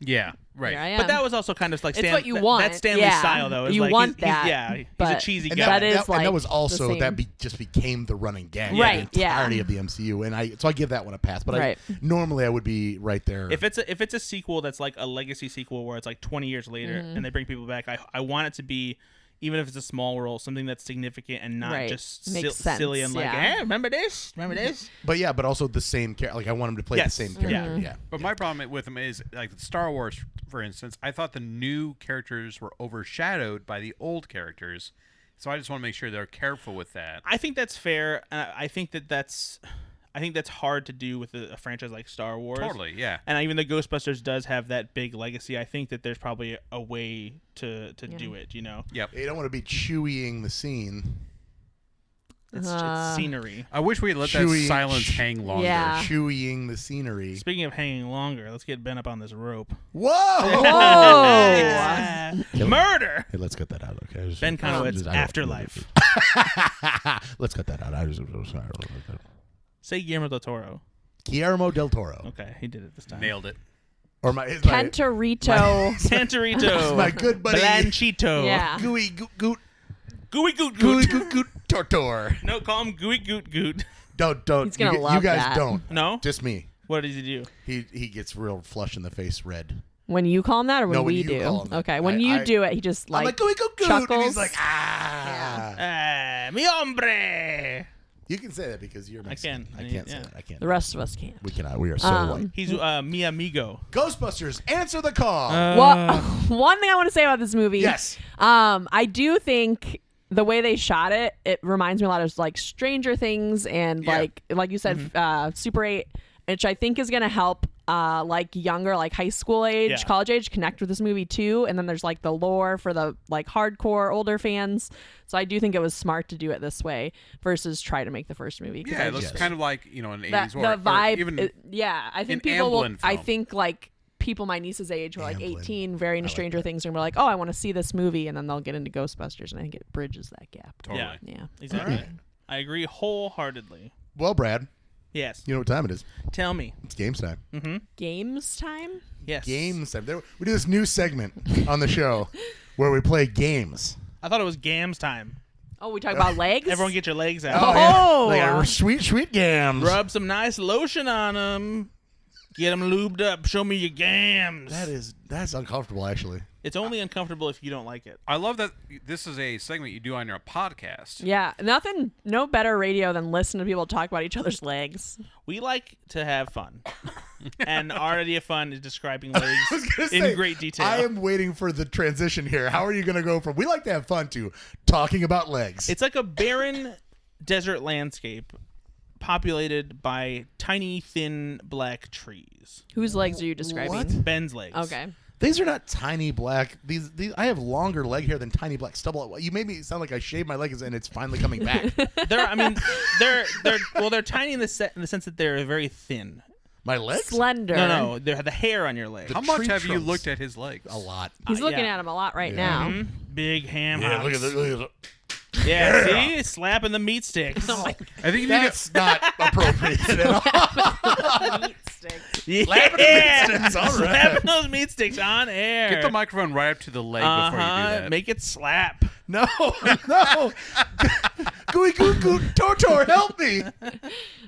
Yeah, right. here I am. But that was also kind of like It's what you want. That's Stanley's Yeah. style though. It's You like want he's that, he's a but- cheesy And guy. that is and like that was the also same. just became the running gag. Right, For the yeah. entirety of the MCU, and I give that one a pass. But Right. normally I would be right there. If it's a sequel that's like a legacy sequel where it's like 20 years later and they bring people back, I want it to be, even if it's a small role, something that's significant and not Right. just Makes sense, silly and like, yeah. hey, remember this? but also the same character. Like I want him to play Yes. the same character. Mm-hmm. Yeah. But my problem with them is, like Star Wars, for instance, I thought the new characters were overshadowed by the old characters. So I just want to make sure they're careful with that. I think that's fair. I think that's hard to do with a franchise like Star Wars. Totally, yeah. And even though Ghostbusters does have that big legacy, I think that there's probably a way to do it, Yep. You don't want to be chewing the scene. It's scenery. I wish we had let that silence hang longer. Yeah. Chewing the scenery. Speaking of hanging longer, let's get Ben up on this rope. Whoa! Whoa. Murder! Hey, let's cut that out, okay? Ben Conowitz, Afterlife. Let's cut that out. Say Guillermo del Toro. Guillermo del Toro. Okay, he did it this time. Nailed it. Or Cantorito. Santorito. my good buddy. Blanchito. Yeah. Gooey goot goot. Gooey goot Gooey goot. goot goot tortor. No, call him Gooey goot goot. Don't. He's gonna you love guys that. don't. No? Just me. What does he do? He gets real flush in the face red. When you call him that or when No, when we you do? call him that. Okay, when you do it, he just I'm like gooey goot goot. chuckles. And he's like, ah. Mi hombre. You can say that because you're Mexican. I can. I can't say Yeah. that. I can't. The rest of us can't. We cannot. We are so white. He's mi amigo. Ghostbusters, answer the call. Well, one thing I want to say about this movie. Yes. I do think the way they shot it, it reminds me a lot of like Stranger Things and like you said, Super 8, which I think is going to help like younger, like high school age, college age, connect with this movie too. And then there's like the lore for the like hardcore older fans. So I do think it was smart to do it this way versus try to make the first movie. Yeah, it looks kind of like, an 80s the or vibe. even I think an people will. Amblin I film. think like people my niece's age who are like Amblin. 18, very into Stranger Things, and we're like, oh, I want to see this movie, and then they'll get into Ghostbusters, and I think it bridges that gap. Totally. Yeah. Exactly. I agree wholeheartedly. Well, Brad, Yes. you know what time it is? Tell me. It's games time. Games time. Yes. Games time. We do this new segment on the show where we play games. I thought it was gams time. Oh, we talk about legs. Everyone get your legs out. Oh. Like our sweet gams. Rub some nice lotion on them. Get them lubed up. Show me your gams. That's uncomfortable, actually. It's only uncomfortable if you don't like it. I love that this is a segment you do on your podcast. Yeah, no better radio than listen to people talk about each other's legs. We like to have fun. And our idea of fun is describing legs in Say, great detail. I am waiting for the transition here. How are you going to go from we like to have fun to talking about legs? It's like a barren desert landscape populated by tiny, thin, black trees. Whose legs are you describing? What? Ben's legs. Okay. These are not tiny black. These I have longer leg hair than tiny black stubble. You made me sound like I shaved my legs and it's finally coming back. They're tiny in the sense that they're very thin. My legs? Slender. No, they're the hair on your leg. How much tree have you trunks. looked at his legs? A lot. He's looking yeah. at him a lot right Yeah. now. Mhm. Big ham Yeah, hocks. look at that. Yeah, see? Slapping the meat sticks. Oh my I think you need That's not appropriate at all. meat sticks. Yeah. Slapping the meat sticks, all right. Slapping those meat sticks on air. get the microphone right up to the leg before you do that. Make it slap. No. Gooey goot goot tortor, help me.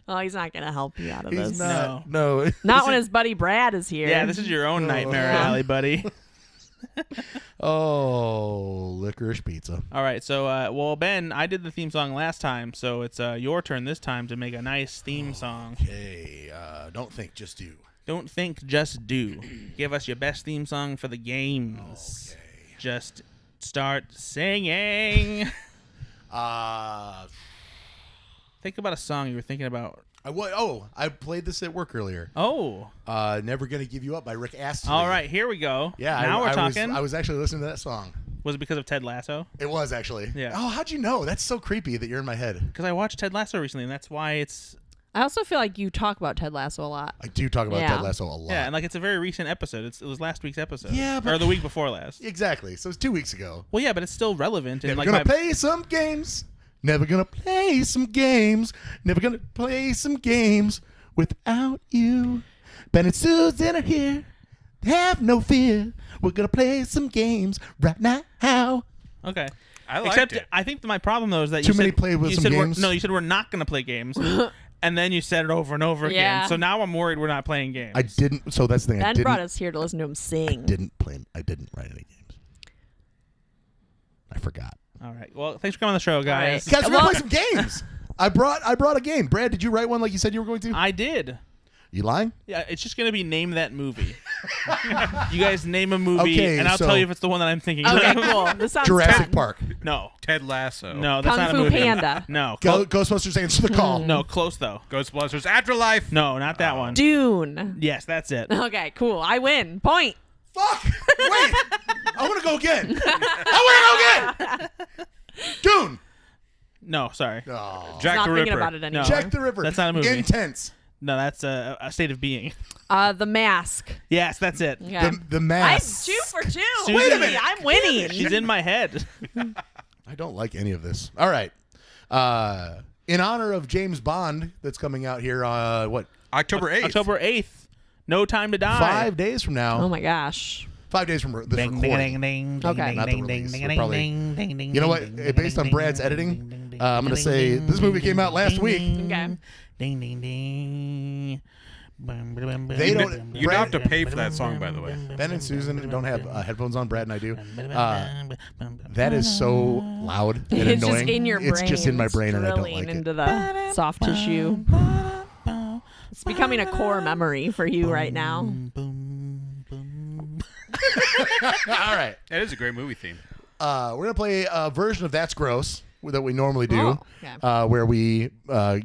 Oh, he's not gonna help you out of He's this. not. No. Not when his buddy Brad is here. Yeah, this is your own nightmare alley, buddy. Oh, licorice pizza. All right, so well, Ben, I did the theme song last time, so it's your turn this time to make a nice theme song. Okay, don't think, just do. Don't think, just do. Give us your best theme song for the games. Okay. Just start singing. Think about a song you were thinking about. I played this at work earlier. Oh, Never Gonna Give You Up by Rick Astley. all right, here we go. Yeah, now we're talking. I was actually listening to that song. Was it because of Ted Lasso? It was actually. Yeah. Oh, how'd you know? That's so creepy that you're in my head. Because I watched Ted Lasso recently, and that's why it's I also feel like you talk about Ted Lasso a lot. I do talk about Yeah. Ted Lasso a lot. yeah, and like it's a very recent episode. It was last week's episode. Yeah, but- or the week before last. Exactly. So it's 2 weeks ago. Well, yeah, but it's still relevant. And Never like gonna play some games. Never gonna play some games. Never gonna play some games without you. Ben and Susan are here. Have no fear. We're gonna play some games right now. Okay. I liked Except it. I think my problem though is that Too you many said, play with you some said games? No, you said we're not going to play games, and then you said it over and over Yeah. again. So now I'm worried we're not playing games. I didn't. So that's the thing. I Ben brought didn't. us here to listen to him sing. I didn't write any games. I forgot. All right. Well, thanks for coming on the show, guys. Guys, we're gonna play some games. I brought a game. Brad, did you write one like you said you were going to? I did. You lying? Yeah, it's just going to be name that movie. You guys name a movie, Okay, and I'll so- tell you if it's the one that I'm thinking Okay, of. cool. This sounds Jurassic fun. Park. No. Ted Lasso. No, that's Kung not Fu a movie. Panda. No. Ghostbusters Answer the Call. No, close though. Ghostbusters Afterlife. No, not that one. Dune. Yes, that's it. Okay, cool. I win. Point. Fuck! Wait! I want to go again. I want to go again. Dune. No, sorry. Oh. Jack Not the thinking Ripper. about it anymore. Jack the Ripper. That's not a movie. Intense. No, that's a state of being. The Mask. Yes, that's it. Okay. The I'm Mask. 2 for 2. Susan- Wait a minute. I'm winning. She's in my head. I don't like any of this. All right. In honor of James Bond, that's coming out here, October 8th. October 8th. No Time to Die. 5 days from now. Oh my gosh. 5 days from this recording. Okay. Not the release. We're probably- You know what? Based on Brad's editing, I'm going to say this movie came out last week. Okay. Ding ding ding. They don't. You don't have to pay for that song, by the way. Ben and Susan don't have headphones on. Brad and I do. That is so loud and It's annoying. just in your brain. It's just in my brain, and I don't drilling like into it. the soft tissue. It's becoming a core memory for you right now. All right. It is a great movie theme. We're going to play a version of That's Gross that we normally do, Oh, okay. where we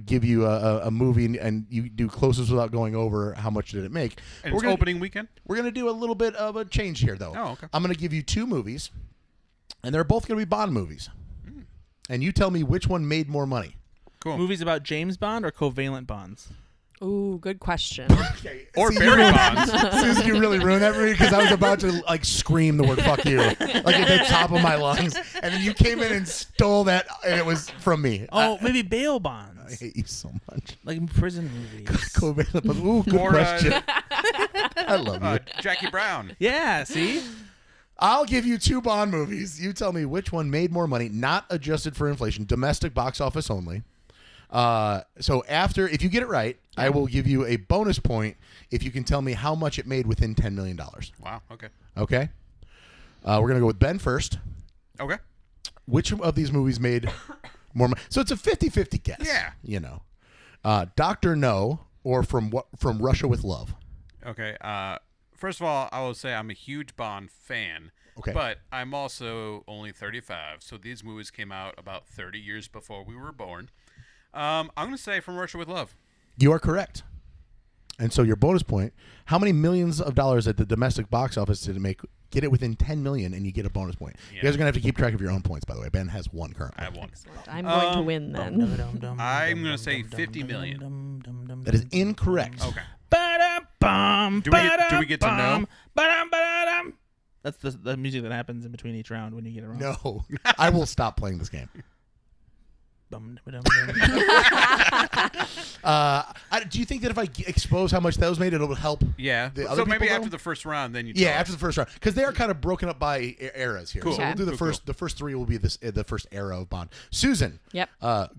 give you a movie and you do closest without going over how much did it make. And We're it's gonna- opening weekend? We're going to do a little bit of a change here, though. Oh, okay. I'm going to give you 2 movies, and they're both going to be Bond movies. And you tell me which one made more money. Cool. Movies about James Bond or covalent bonds? Ooh, good question. Or See, Barry Bonds. Susan, you really ruined that for me because I was about to scream the word "fuck you" at the top of my lungs, and then you came in and stole that, and it was from me. Oh, maybe bail I bonds. hate you so much. Like prison movies. Covalent. Ooh, good Or, question. I love you. Jackie Brown. Yeah, see? I'll give you 2 Bond movies. You tell me which one made more money, not adjusted for inflation, domestic box office only. So if you get it right, I will give you a bonus point if you can tell me how much it made within $10 million. Wow. Okay. Okay? We're going to go with Ben first. Okay. Which of these movies made more money? So it's a 50-50 guess. Yeah. You know. Dr. No or From Russia with Love. Okay. First of all, I will say I'm a huge Bond fan. Okay. But I'm also only 35, so these movies came out about 30 years before we were born. I'm going to say From Russia with Love. You are correct. And so your bonus point, how many millions of dollars at the domestic box office did it make? Get it within 10 million and you get a bonus point. Yeah. You guys are going to have to keep track of your own points, by the way. Ben has 1 currently. I have 1. I'm going to win then. I'm going to say 50 million. That is incorrect. Okay. Do we get to know? That's the music that happens in between each round when you get it wrong. No. I will stop playing this game. Do you think that if I expose how much those made, it'll help? Yeah. The other So maybe people, after though? the first round, then you Yeah, tell after the first round, because they are kind of broken up by eras here. Cool. So we'll do the Cool, first. The first 3 will be the first era of Bond. Susan. Yep.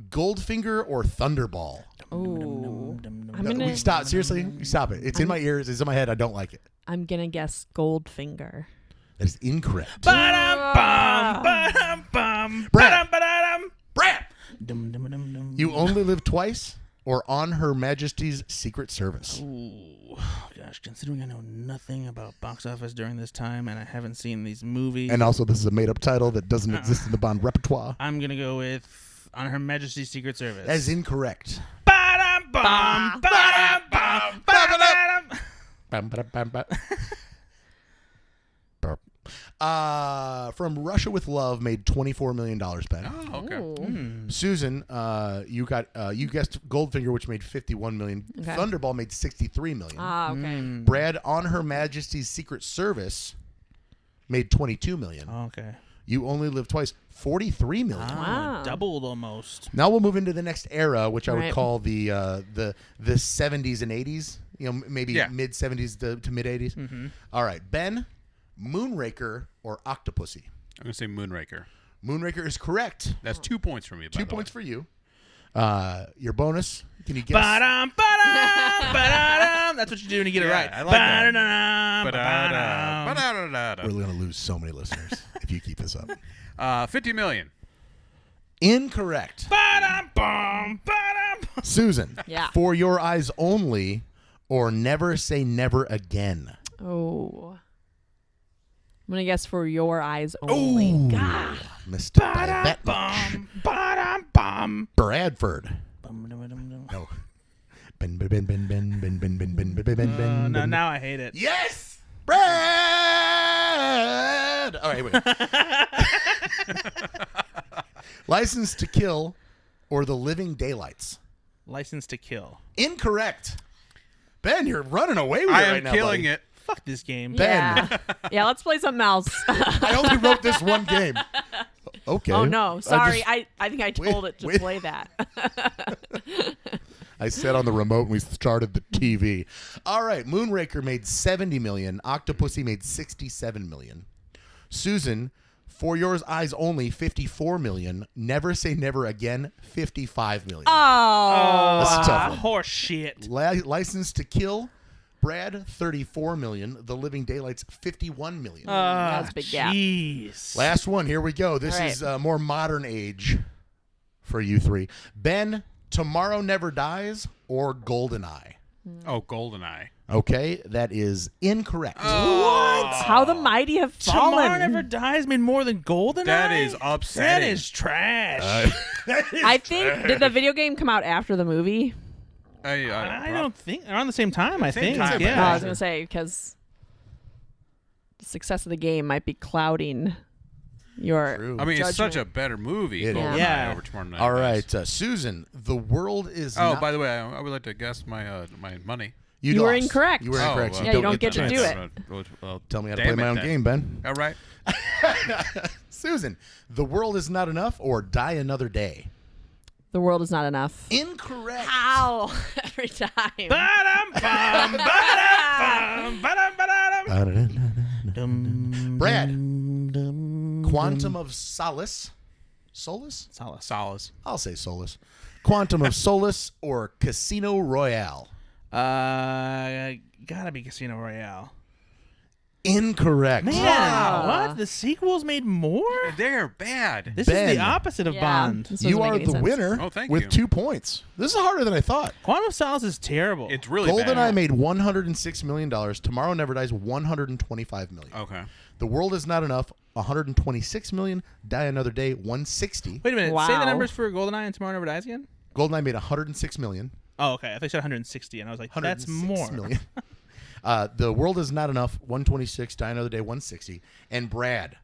Goldfinger or Thunderball? Ooh. We stop. Seriously, we stop it. It's in my ears. It's in my head. I don't like it. I'm gonna guess Goldfinger. That is incorrect. Brad. You Only Live Twice or On Her Majesty's Secret Service? Ooh, gosh, considering I know nothing about box office during this time and I haven't seen these movies. And also, this is a made-up title that doesn't exist in the Bond repertoire. I'm going to go with On Her Majesty's Secret Service. That is incorrect. From Russia with Love made $24 million, Ben. Oh, okay. Ooh. Susan, you guessed Goldfinger, which made $51 million. Okay. Thunderball made $63 million. Ah, okay. Brad, On Her Majesty's Secret Service, made $22 million. Okay. You Only Live Twice, $43 million. Ah, Wow. doubled almost. Now we'll move into the next era, which I would Right. call the 70s and 80s. You know, maybe Yeah. mid 70s to mid 80s. Mm-hmm. All right, Ben, Moonraker or Octopussy? I'm going to say Moonraker. Moonraker is correct. That's 2 points for me, by 2 the points way. for you. Your bonus, can you guess? Ba-dum, ba-dum, ba-dum. That's what you do when you get it Yeah, right. I like that. Ba-da-dum, ba-dum. Ba-da-da-da-da. We're going to lose so many listeners if you keep this up. 50 million. Incorrect. Ba-dum, bum, ba-dum. Susan, Yeah. For Your Eyes Only or Never Say Never Again? Oh. I'm gonna guess For Your Eyes Only. Ooh. God. Missed by that much. Bum, ba-dum, bum. Bradford. Bum, dum, dum, dum. No. Ben. No, now I hate it. Yes! Brad! All right, wait. License to Kill or The Living Daylights? License to Kill. Incorrect. Ben, you're running away with I it am right now, killing buddy. it. Fuck this game. Ben. Yeah. Yeah, let's play something else. I only wrote this one game. Okay. Oh, no. Sorry. just- I think I told it to wait. play that. I sat on the remote and we started the TV. All right, Moonraker made $70 million. Octopussy made $67 million. Susan, For Your Eyes Only, $54 million. Never Say Never Again, $55 million. Oh. That's a tough one. Horse shit. License to Kill, Brad, $34 million. The Living Daylights, $51 million. That's a big gap. Jeez. Last one. Here we go. This All right. is more modern age for you three. Ben, Tomorrow Never Dies or Goldeneye? Oh, GoldenEye. Okay, that is incorrect. How the mighty have fallen. Tomorrow Never Dies made more than GoldenEye? That is upsetting. That is trash. I think, did the video game come out after the movie? I don't think. Around the same time, I think. time, Oh, I Yeah. was going to say, because the success of the game might be clouding your True. I mean, it's such a judgment. better movie, It is. GoldenEye, Yeah. over Tomorrow Night All Dies. right, Susan, The World Is Oh, Not... by the way, I would like to guess my my money. You You were lost. incorrect. You were Oh, incorrect. well. Yeah, you don't get the to chance. do it. Well, Tell me how to damn play my it own then. game, Ben. All right. Susan, The World Is Not Enough or Die Another Day? The world is not enough. Incorrect. Ow! Every time. Ba-dum-bum, ba-dum-bum, ba-dum-ba-dum. Brad, Quantum of Solace. Solace? Solace. I'll say Solace. Quantum of Solace or Casino Royale? Gotta be Casino Royale. Incorrect. Man, Wow. what? The sequels made more? They're bad. This Ben. is the opposite of Yeah. Bond. This doesn't You make are any the sense. winner Oh, thank with you. 2 points. This is harder than I thought. Quantum of Solace is terrible. It's really GoldenEye bad. made $106 million. Tomorrow Never Dies, $125 million. Okay. The World Is Not Enough, $126 million. Die Another Day, $160. Wait a minute. Say the Wow. numbers for GoldenEye and Tomorrow Never Dies again? GoldenEye made $106 million. Oh, okay. I thought you said 160, and I was like, that's 106 more. million. The World Is Not Enough, 126. Die Another Day, 160. And Brad,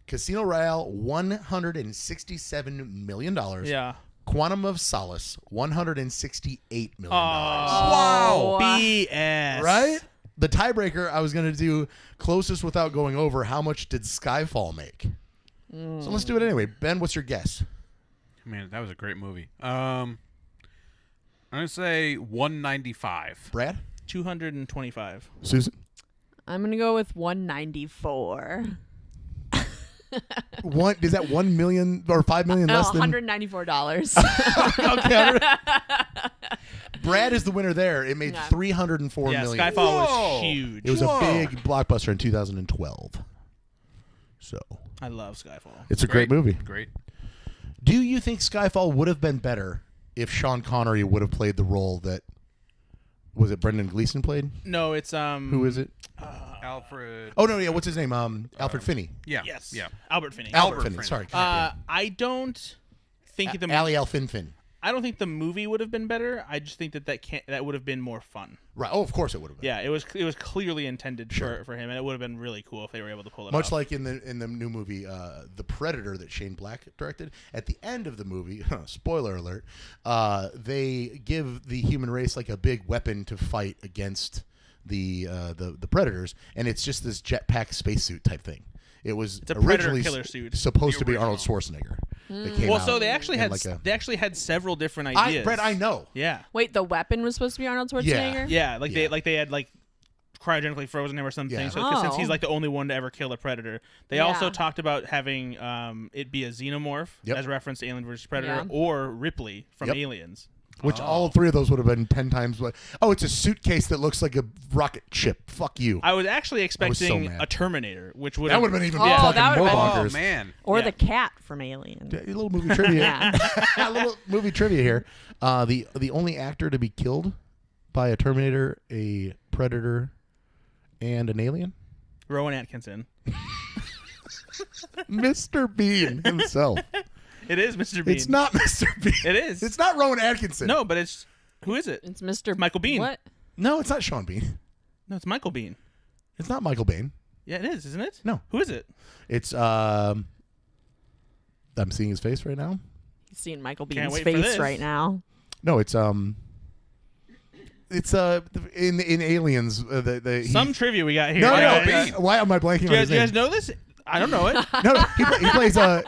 Casino Royale, $167 million. Yeah. Quantum of Solace, $168 million. Wow. BS. Right? The tiebreaker, I was going to do closest without going over. How much did Skyfall make? So let's do it anyway. Ben, what's your guess? Man, that was a great movie. I'm gonna say 195. Brad? 225. Susan? I'm going to go with 194. What is that? 1 million or 5 million Oh, less than $194. Okay. Brad is the winner there. It made Yeah. $304 Yeah, million. Skyfall Whoa. was huge. It was Whoa. a big blockbuster in 2012. So I love Skyfall. it's a great movie. Great. Do you think Skyfall would have been better if Sean Connery would have played the role that was it Brendan Gleeson played? No, it's Who is it? Alfred. Oh no, yeah. What's his name? Alfred Finney. Yeah. Yes. Yeah. Albert Finney. Albert Finney. Finney. Sorry. I don't think the Ali Al Fin. I don't think the movie would have been better. I just think that would have been more fun. Right. Oh, of course it would have been. Yeah, it was clearly intended Sure. for him, and it would have been really cool if they were able to pull it Much off. like in the new movie, The Predator that Shane Black directed. At the end of the movie, spoiler alert, they give the human race like a big weapon to fight against the predators, and it's just this jetpack spacesuit type thing. It was It's a Predator originally killer suit. supposed The to be Arnold original. Schwarzenegger. That came well, out so they actually in had like a- they actually had several different ideas. Brett, I know. Yeah, Wait, the weapon was supposed to be Arnold Schwarzenegger? yeah, like Yeah. they had like cryogenically frozen him or something. Yeah. So 'cause since Oh. he's like the only one to ever kill a predator, they Yeah. also talked about having it be a xenomorph Yep. as reference to Alien vs Predator, Yeah. or Ripley from Yep. Aliens. Which all three of those would have been 10 times. Oh, it's a suitcase that looks like a rocket ship. Fuck you. I was actually expecting mad. a Terminator, which would That would have been even Oh, fucking that more would've bonkers. Oh man. Or Yeah. the cat from Alien. A little movie trivia. Yeah. A little movie trivia here. The only actor to be killed by a Terminator, a Predator, and an alien? Rowan Atkinson. Mr. Bean himself. It is Mr. Bean. It's not Mr. Bean. It is. It's not Rowan Atkinson. No, but it's who is it? It's Mr. Michael Biehn. What? No, it's not Sean Bean. No, it's Michael Bean. It's not Michael Biehn. Yeah, it is, isn't it? No. Who is it? It's I'm seeing his face right now. seeing Michael Can't Bean's wait for face this. right now. No, it's in Aliens. Some trivia we got here. No, guys. why am I blanking Do on his you guys name? know this? I don't know it. No,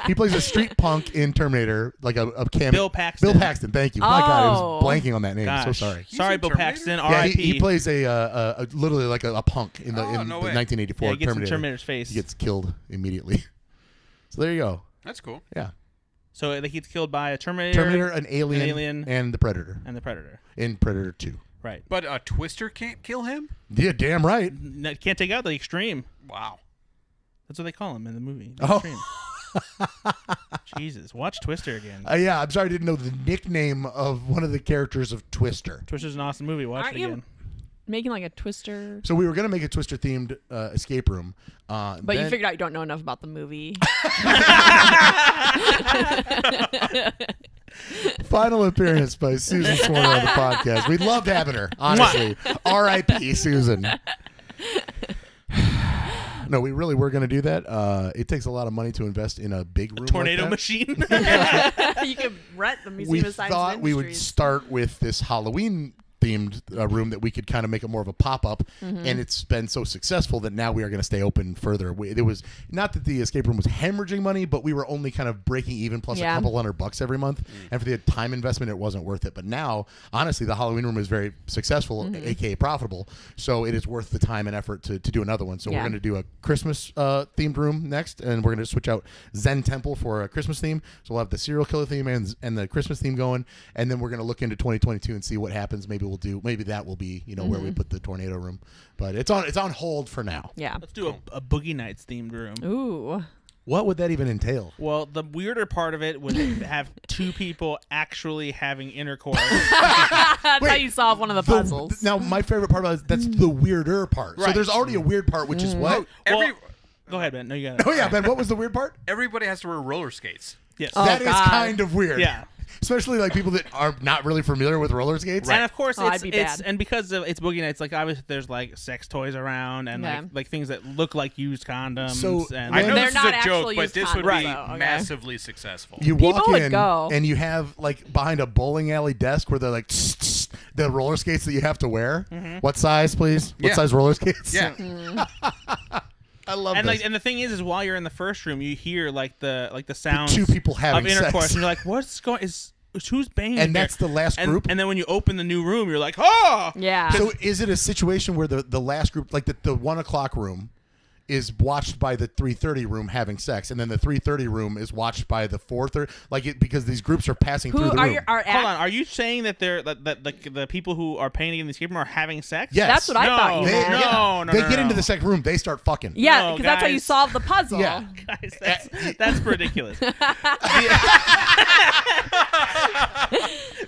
he plays a street punk in Terminator, like a cameo. Bill Paxton. Bill Paxton, thank you. My God, I was Oh. blanking on that name. So Gosh. sorry. Sorry, in Bill Terminator? Paxton. Yeah, R.I.P. he plays a literally like a punk in the Oh, in no the way. 1984 Yeah, he gets in Terminator. Terminator's face. He gets killed immediately. So there you go. That's cool. Yeah, So he gets killed by a Terminator, Terminator, an alien, and the Predator and the Predator. in Predator 2. Right. But a Twister can't kill him? Yeah, damn right. Can't take out the Extreme. Wow. That's what they call him in the movie. The Oh. Extreme. Jesus, watch Twister again. Yeah, I'm sorry, I didn't know the nickname of one of the characters of Twister. Twister's an awesome movie. Watch Aren't it you- again. Making like a Twister. So we were gonna make a Twister themed escape room, But you then- figured out you don't know enough about the movie. Final appearance by Susan Swarner on the podcast. We loved having her, honestly. R.I.P. Susan. No, we really were going to do that. It takes a lot of money to invest in a big room. Tornado like that. machine. You could rent the We Museum of Science thought and we would Industries. start with this Halloween themed room that we could kind of make it more of a pop-up, Mm-hmm. and it's been so successful that now we are going to stay open further. It was not that the escape room was hemorrhaging money, but we were only kind of breaking even plus Yeah. a couple $100 every month, and for the time investment it wasn't worth it. But now honestly the Halloween room is very successful, Mm-hmm. aka profitable, so it is worth the time and effort to do another one. So Yeah. we're going to do a Christmas themed room next, and we're going to switch out Zen Temple for a Christmas theme. So we'll have the serial killer theme and the Christmas theme going, and then we're going to look into 2022 and see what happens. Maybe that will be where we put the tornado room, but it's on hold for now. Yeah. Let's do a Boogie Nights themed room. Ooh. What would that even entail? Well, the weirder part of it would have two people actually having intercourse. That's how you solve one of the puzzles. Now my favorite part about it, that's the weirder part. So Right. there's already a weird part, which is what? Every, Go ahead, Ben. No, you got it. Oh yeah, Ben. What was the weird part? everybody has to wear roller skates. Yes. Oh, That is God. kind of weird. Yeah. Especially like people that are not really familiar with roller skates. And of course, Oh, I'd be bad. and because it's Boogie Nights, like obviously there's like sex toys around and Yeah. like things that look like used condoms. So, and I know They're this is not a actual joke, but used this would condoms, be though, okay. massively successful. You People walk would in go. and you have like behind a bowling alley desk where they're like the roller skates that you have to wear. What size, please? What Yeah. size roller skates? Yeah. I love and this. like and the thing is while you're in the first room, you hear like the sounds two people of having intercourse, sex. and you're like, what's going? Is who's banging? And here? that's the last And- group? And then when you open the new room, you're like, oh. Yeah. So is it a situation where the last group, like the 1 o'clock room, is watched by the 3:30 room having sex, and then the 3:30 room is watched by the 4:30, because these groups are passing Who through the are room. your are Hold on, are you saying that they're that the people who are painting in the escape room are having sex? Yes. That's what I thought you No. meant. No, they no, get no. into the second room, they start fucking. Yeah, No, because that's how you guys. solve the puzzle. Yeah. Guys, that's ridiculous.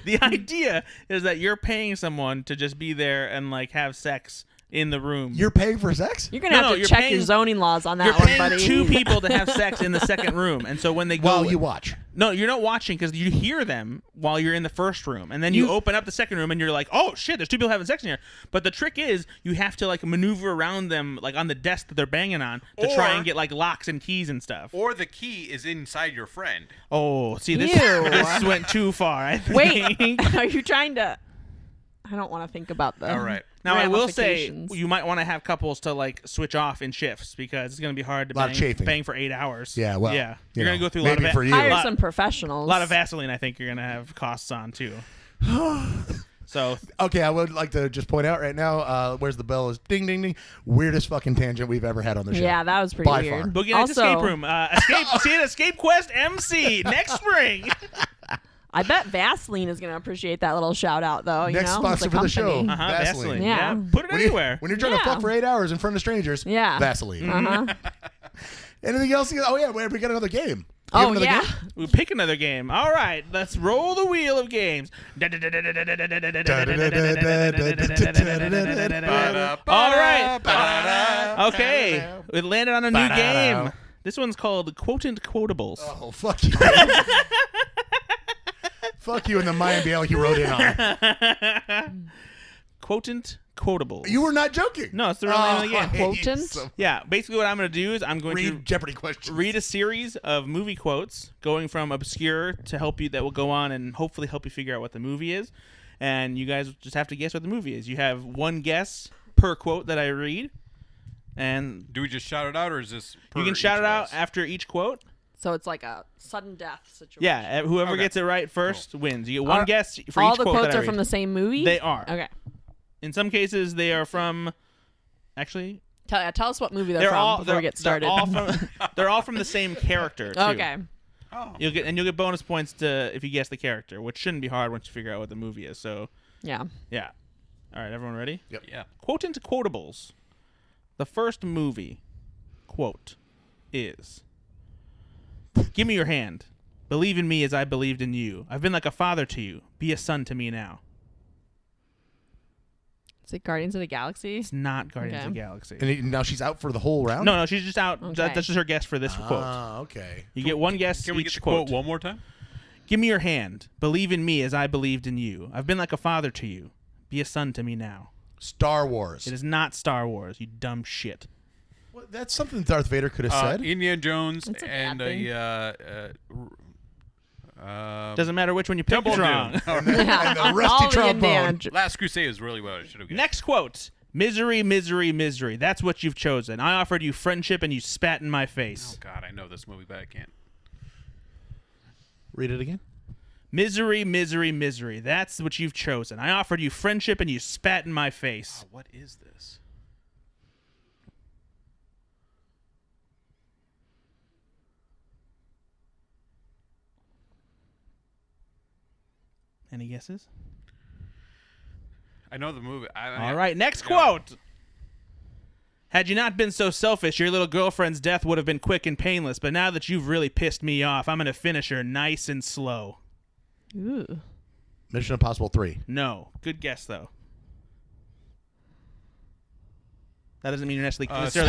The idea is that you're paying someone to just be there and like have sex in the room. You're paying for sex? You're gonna have No, to you're check paying- your zoning laws on you're that one, paying buddy. two people to have sex in the second room, and so when they go, While you watch. no, you're not watching because you hear them while you're in the first room, and then you open up the second room, and you're like, oh shit, there's two people having sex in here. But the trick is you have to like maneuver around them, like on the desk that they're banging on, to try Or- and get like locks and keys and stuff. Or the key is inside your friend. Oh, see, this Ew. went too far. I think. Wait, are you trying to? I don't want to think about the. All right. Now I will say ramifications. you might want to have couples to like switch off in shifts because it's going to be hard to Lot of chafing. bang for 8 hours. Yeah, well, yeah, you you're going to know, go through a lot maybe of for you. hire lot- some professionals. A lot of Vaseline, I think you're going to have costs on too. So Okay, I would like to just point out right now, where's the bell is ding, ding, ding. Weirdest fucking tangent we've ever had on the show. Yeah, that was pretty By weird. far. Boogie Nights Also, Escape Room, see it Escape Quest MC next spring. I bet Vaseline is going to appreciate that little shout out, though. Next you know, as sponsor a for the show. company. Vaseline. Yeah. Put it When anywhere. when you're trying to fuck for 8 hours in front of strangers, Yeah. Vaseline. Uh-huh. Anything else? Oh, yeah, we got another game. You have Oh another yeah. game? We pick another game. All right, let's roll the wheel of games. All right. Okay, we landed on a new game. This one's called Quotant Quotables. Oh, fuck you. Fuck you and the Mayan Bialik you wrote in on. Quotant quotables. You were not joking. No, it's the real name of the game. Quotant? Yeah, basically what I'm going to do is I'm going to Read Jeopardy questions. read a series of movie quotes going from obscure to help you, that will go on and hopefully help you figure out what the movie is. And you guys just have to guess what the movie is. You have one guess per quote that I read. And Do we just shout it out, or is this? you can shout it out after each quote. So it's like a sudden death situation. Yeah, whoever Okay. gets it right first wins. You get one guess for all each the quote quotes that I are read. from the same movie? They are. Okay. In some cases, they are from. Actually, Tell us what movie they're from before we get started. They're all from the same character. Too. Okay. Oh. You'll get bonus points if you guess the character, which shouldn't be hard once you figure out what the movie is. So Yeah. yeah. All right, everyone ready? Yep. Yeah. Quote into quotables. The first movie quote is, "Give me your hand. Believe in me as I believed in you. I've been like a father to you. Be a son to me now." Is it Guardians of the Galaxy? It's not Guardians of the Okay. Galaxy. And now she's out for the whole round? No, she's just out. Okay. That's just her guess for this quote. Okay. You get one guess Can we each get the quote. quote one more time? "Give me your hand. Believe in me as I believed in you. I've been like a father to you. Be a son to me now." Star Wars. It is not Star Wars, you dumb shit. Well, that's something Darth Vader could have said. Indiana Jones That's a bad and thing. Doesn't matter which one you pick, Temple it's of wrong. Doom. and the rusty All the Indiana trombone. Jo- Last Crusade is really what I should have guessed. Next quote. "Misery, misery, misery. That's what you've chosen. I offered you friendship and you spat in my Oh face." God, I know this movie, but I can't. Read it again. "Misery, misery, misery. That's what you've chosen. I offered you friendship and you spat in my face." Oh, what is this? Any guesses? I know the movie. All right, next Yeah. quote. "Had you not been so selfish, your little girlfriend's death would have been quick and painless, but now that you've really pissed me off, I'm going to finish her nice and slow." Ooh. Mission Impossible 3. No. Good guess, though. That doesn't mean you're necessarily that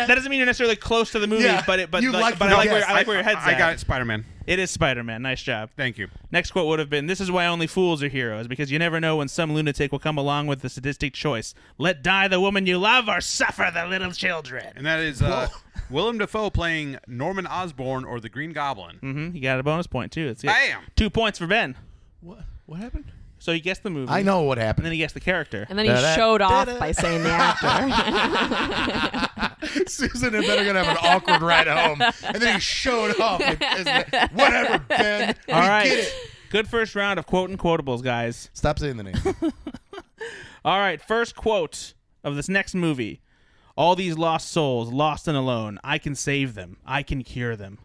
doesn't mean you're necessarily close to the movie, Yeah, but you like I the like guess. where your head's at. I got it. Spider-Man. It is Spider-Man. Nice job. Thank you. Next quote would have been, "This is why only fools are heroes, because you never know when some lunatic will come along with the sadistic choice. Let die the woman you love or suffer the little children." And that is Willem Dafoe playing Norman Osborn or the Green Goblin. Mm-hmm. You got a bonus point, too. That's it. Bam! 2 points for Ben. What happened? So he guessed the movie. I know what And happened. then he guessed the character. And then he Da-da, showed off da-da. by saying the actor. Susan and Ben are going to have an awkward ride home. And then he showed off. Whatever, Ben. All right. Get it. Good first round of quote and quotables, guys. Stop saying the name. All right, first quote of this next movie. "All these lost souls, lost and alone. I can save them. I can cure them."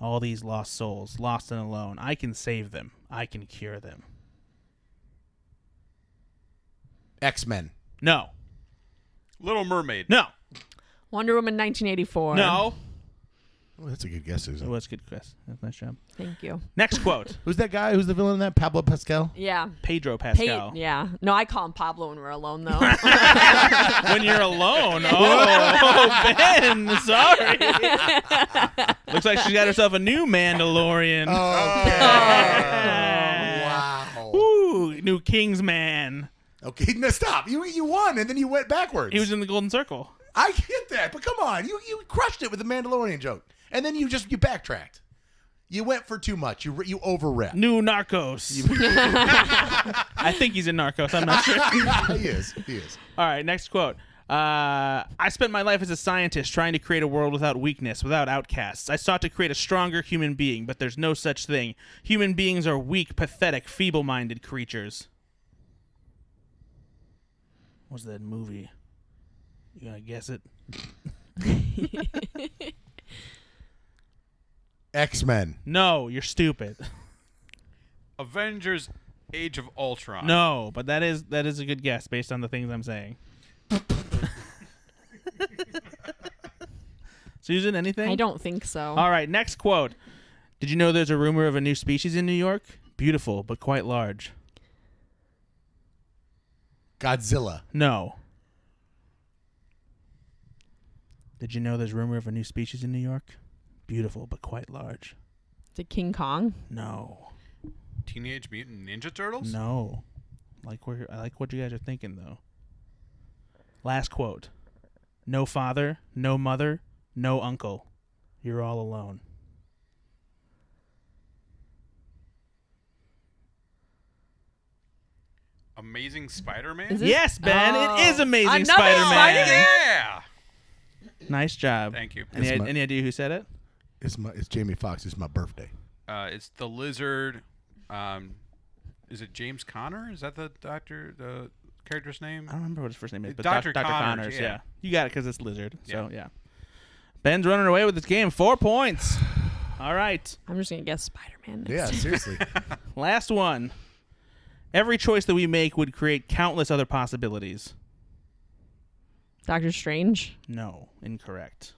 All these lost souls, lost and alone. I can save them. I can cure them. X-Men. No. Little Mermaid. No. Wonder Woman 1984. No. Oh, that's a good guess, It Susan. was good, Chris. Nice job. Thank you. Next quote. Who's that guy? Who's the villain in that? Pablo Pascal? Yeah. Pedro Pascal. Yeah. No, I call him Pablo when we're alone, though. When you're alone. Oh, Ben. Sorry. Looks like she's got herself a new Mandalorian. Okay. Wow. Ooh, new Kingsman. Okay, no, stop. You won, and then you went backwards. He was in the Golden Circle. I get that, but come on. You crushed it with the Mandalorian joke. And then you backtracked. You went for too much. You overrepped. New Narcos. I think he's in Narcos. I'm not sure. He is. All right, next quote. "I spent my life as a scientist trying to create a world without weakness, without outcasts. I sought to create a stronger human being, but there's no such thing. Human beings are weak, pathetic, feeble-minded creatures." What's that movie? You gonna guess it? X-Men. No, you're stupid. Avengers: Age of Ultron. No, but that is a good guess based on the things I'm saying. Susan, anything? I don't think so. All right, next quote. "Did you know there's a rumor of a new species in New York? Beautiful, but quite large." Godzilla. No. "Did you know there's a rumor of a new species in New York? Beautiful, but quite large." Is it King Kong? No. Teenage Mutant Ninja Turtles. No. I like what you guys are thinking though. Last quote. No father, no mother, no uncle. You're all alone. Amazing Spider-Man? Is it? Yes, Ben, it is Amazing Another Spider-Man. Spider-Man? Yeah. Nice job. Thank you. Any idea who said it? It's Jamie Foxx. It's my birthday. It's the lizard. Is it James Conner? Is that the character's name? I don't remember what his first name is, but Dr. Dr. Connors, Connors. yeah. You got it because it's Lizard. So, yeah. Ben's running away with this game. 4 points. All right. I'm just gonna guess Spider-Man next. Yeah, seriously. Last one. Every choice that we make would create countless other possibilities. Doctor Strange. No, incorrect.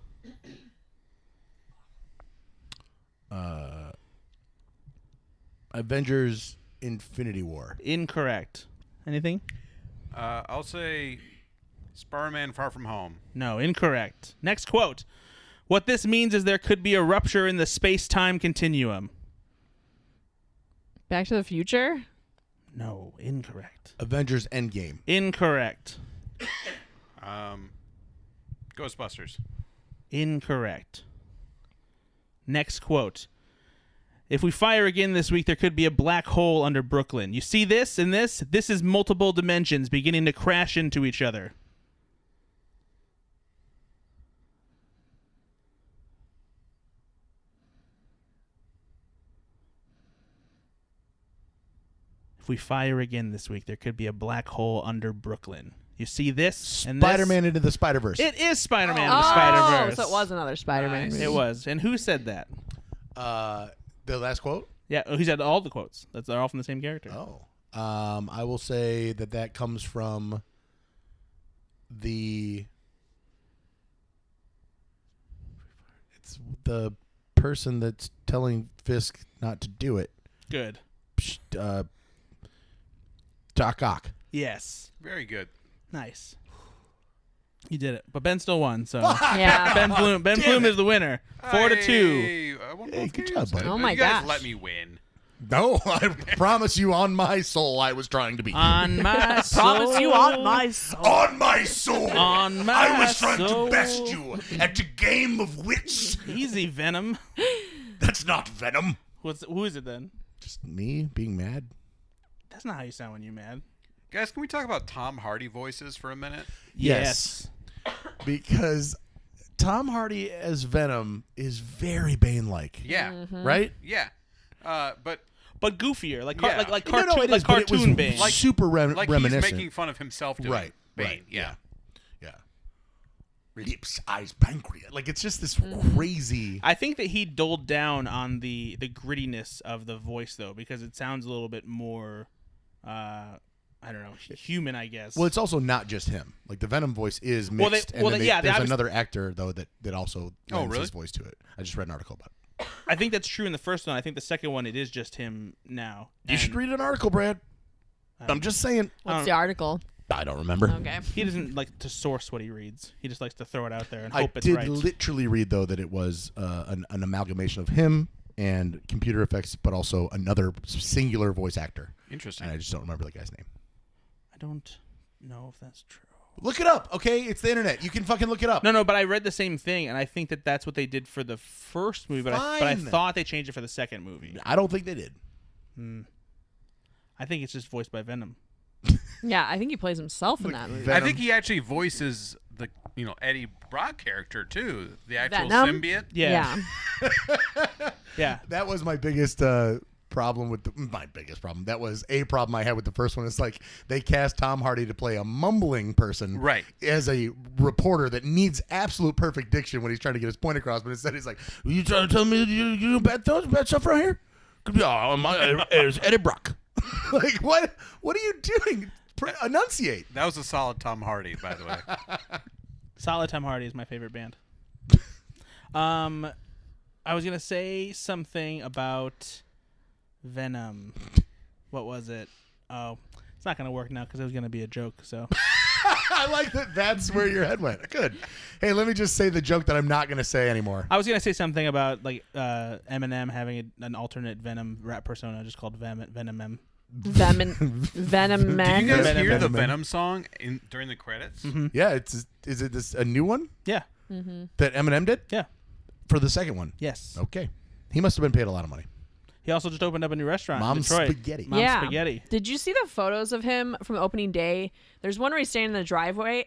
Avengers Infinity War. Incorrect. Anything? I'll say Spider-Man Far From Home. No, incorrect. Next quote. What this means is there could be a rupture in the space-time continuum. Back to the Future. No, incorrect. Avengers Endgame. Incorrect. Ghostbusters. Incorrect. Next quote. If we fire again this week, there could be a black hole under Brooklyn. You see this and this? This is multiple dimensions beginning to crash into each other. If we fire again this week, there could be a black hole under Brooklyn. You see this and this? Spider-Man Into the Spider-Verse. It is Spider-Man into Oh, the Spider-Verse. so it was another Spider-Man Nice. movie. It was. And who said that? The last quote? Yeah, he said all the quotes. They're all from the same character. Oh. I will say that comes from it's the person that's telling Fisk not to do it. Good. Doc Ock. Yes. Very good. Nice. You did it. But Ben still won, so Yeah. Ben Bloom is the winner. 4-2. Hey, I won Hey, both good games. job, buddy. Oh my you guys gosh. let me win. No, I promise you on my soul I was trying to beat you. On my soul. Promise you on my soul. On my soul. On my I was trying soul. to best you at a game of wits. Easy, Venom. That's not Venom. Who is it then? Just me being mad. That's not how you sound when you're mad. Guys, can we talk about Tom Hardy voices for a minute? Yes. Because Tom Hardy as Venom is very Bane-like. Yeah. Mm-hmm. Right? Yeah. But But goofier, like Yeah. like No, cartoon, it like is, but it was cartoon Bane. Like- super like reminiscent. he's making fun of himself doing Right. Bane. Right. Yeah. Yeah. Lips, eyes, pancreas. Like, it's just this crazy. I think that he doled down on the grittiness of the voice though, because it sounds a little bit more, I don't know, human, I guess. Well, it's also not just him. Like, the Venom voice is Well, mixed. they- well, and then they- yeah, they there's obviously- another actor, though, that also Oh, lends really? his voice to it. I just read an article about it. I think that's true in the first one. I think the second one, it is just him now. You should read an article, Brad. I'm just saying. What's the article? I don't remember. Okay. He doesn't like to source what he reads. He just likes to throw it out there and I hope it's did right. literally read, though, that it was an amalgamation of him and computer effects, but also another singular voice actor. Interesting. And I just don't remember the guy's name. I don't know if that's true. Look it up, okay? It's the internet. You can fucking look it up. No, but I read the same thing, and I think that that's what they did for the first movie, but I Fine. thought they changed it for the second movie. I don't think they did. I think it's just voiced by Venom. Yeah, I think he plays himself in that movie. Venom. I think he actually voices the Eddie Brock character too, the actual Venom? symbiote. Yeah. Yeah. That was my biggest problem with my biggest problem. That was a problem I had with the first one. It's like they cast Tom Hardy to play a mumbling person, Right. as a reporter that needs absolute perfect diction when he's trying to get his point across. But instead, he's like, "You trying to tell me you do bad stuff around here? Could be it's Eddie Brock." Like, what? What are you doing? Enunciate. That was a solid Tom Hardy, by the way. Solid Tom Hardy is my favorite band. I was gonna say something about Venom. What was it? Oh, it's not gonna work now because it was gonna be a joke. So I like that. That's where your head went. Good. Hey, let me just say the joke that I'm not going to say anymore. I was gonna say something about like Eminem having an alternate Venom rap persona just called Venom M. Venom Did you guys Venom hear the Man. Venom song during the credits? Yeah, is it this a new one Yeah. that Eminem did? Yeah. For the second one. Yes. Okay. He must have been paid a lot of money. He also just opened up a new restaurant in Mom's Detroit. Spaghetti. Mom's Spaghetti. Did you see the photos of him from opening day? There's one where he's standing in the drive-through,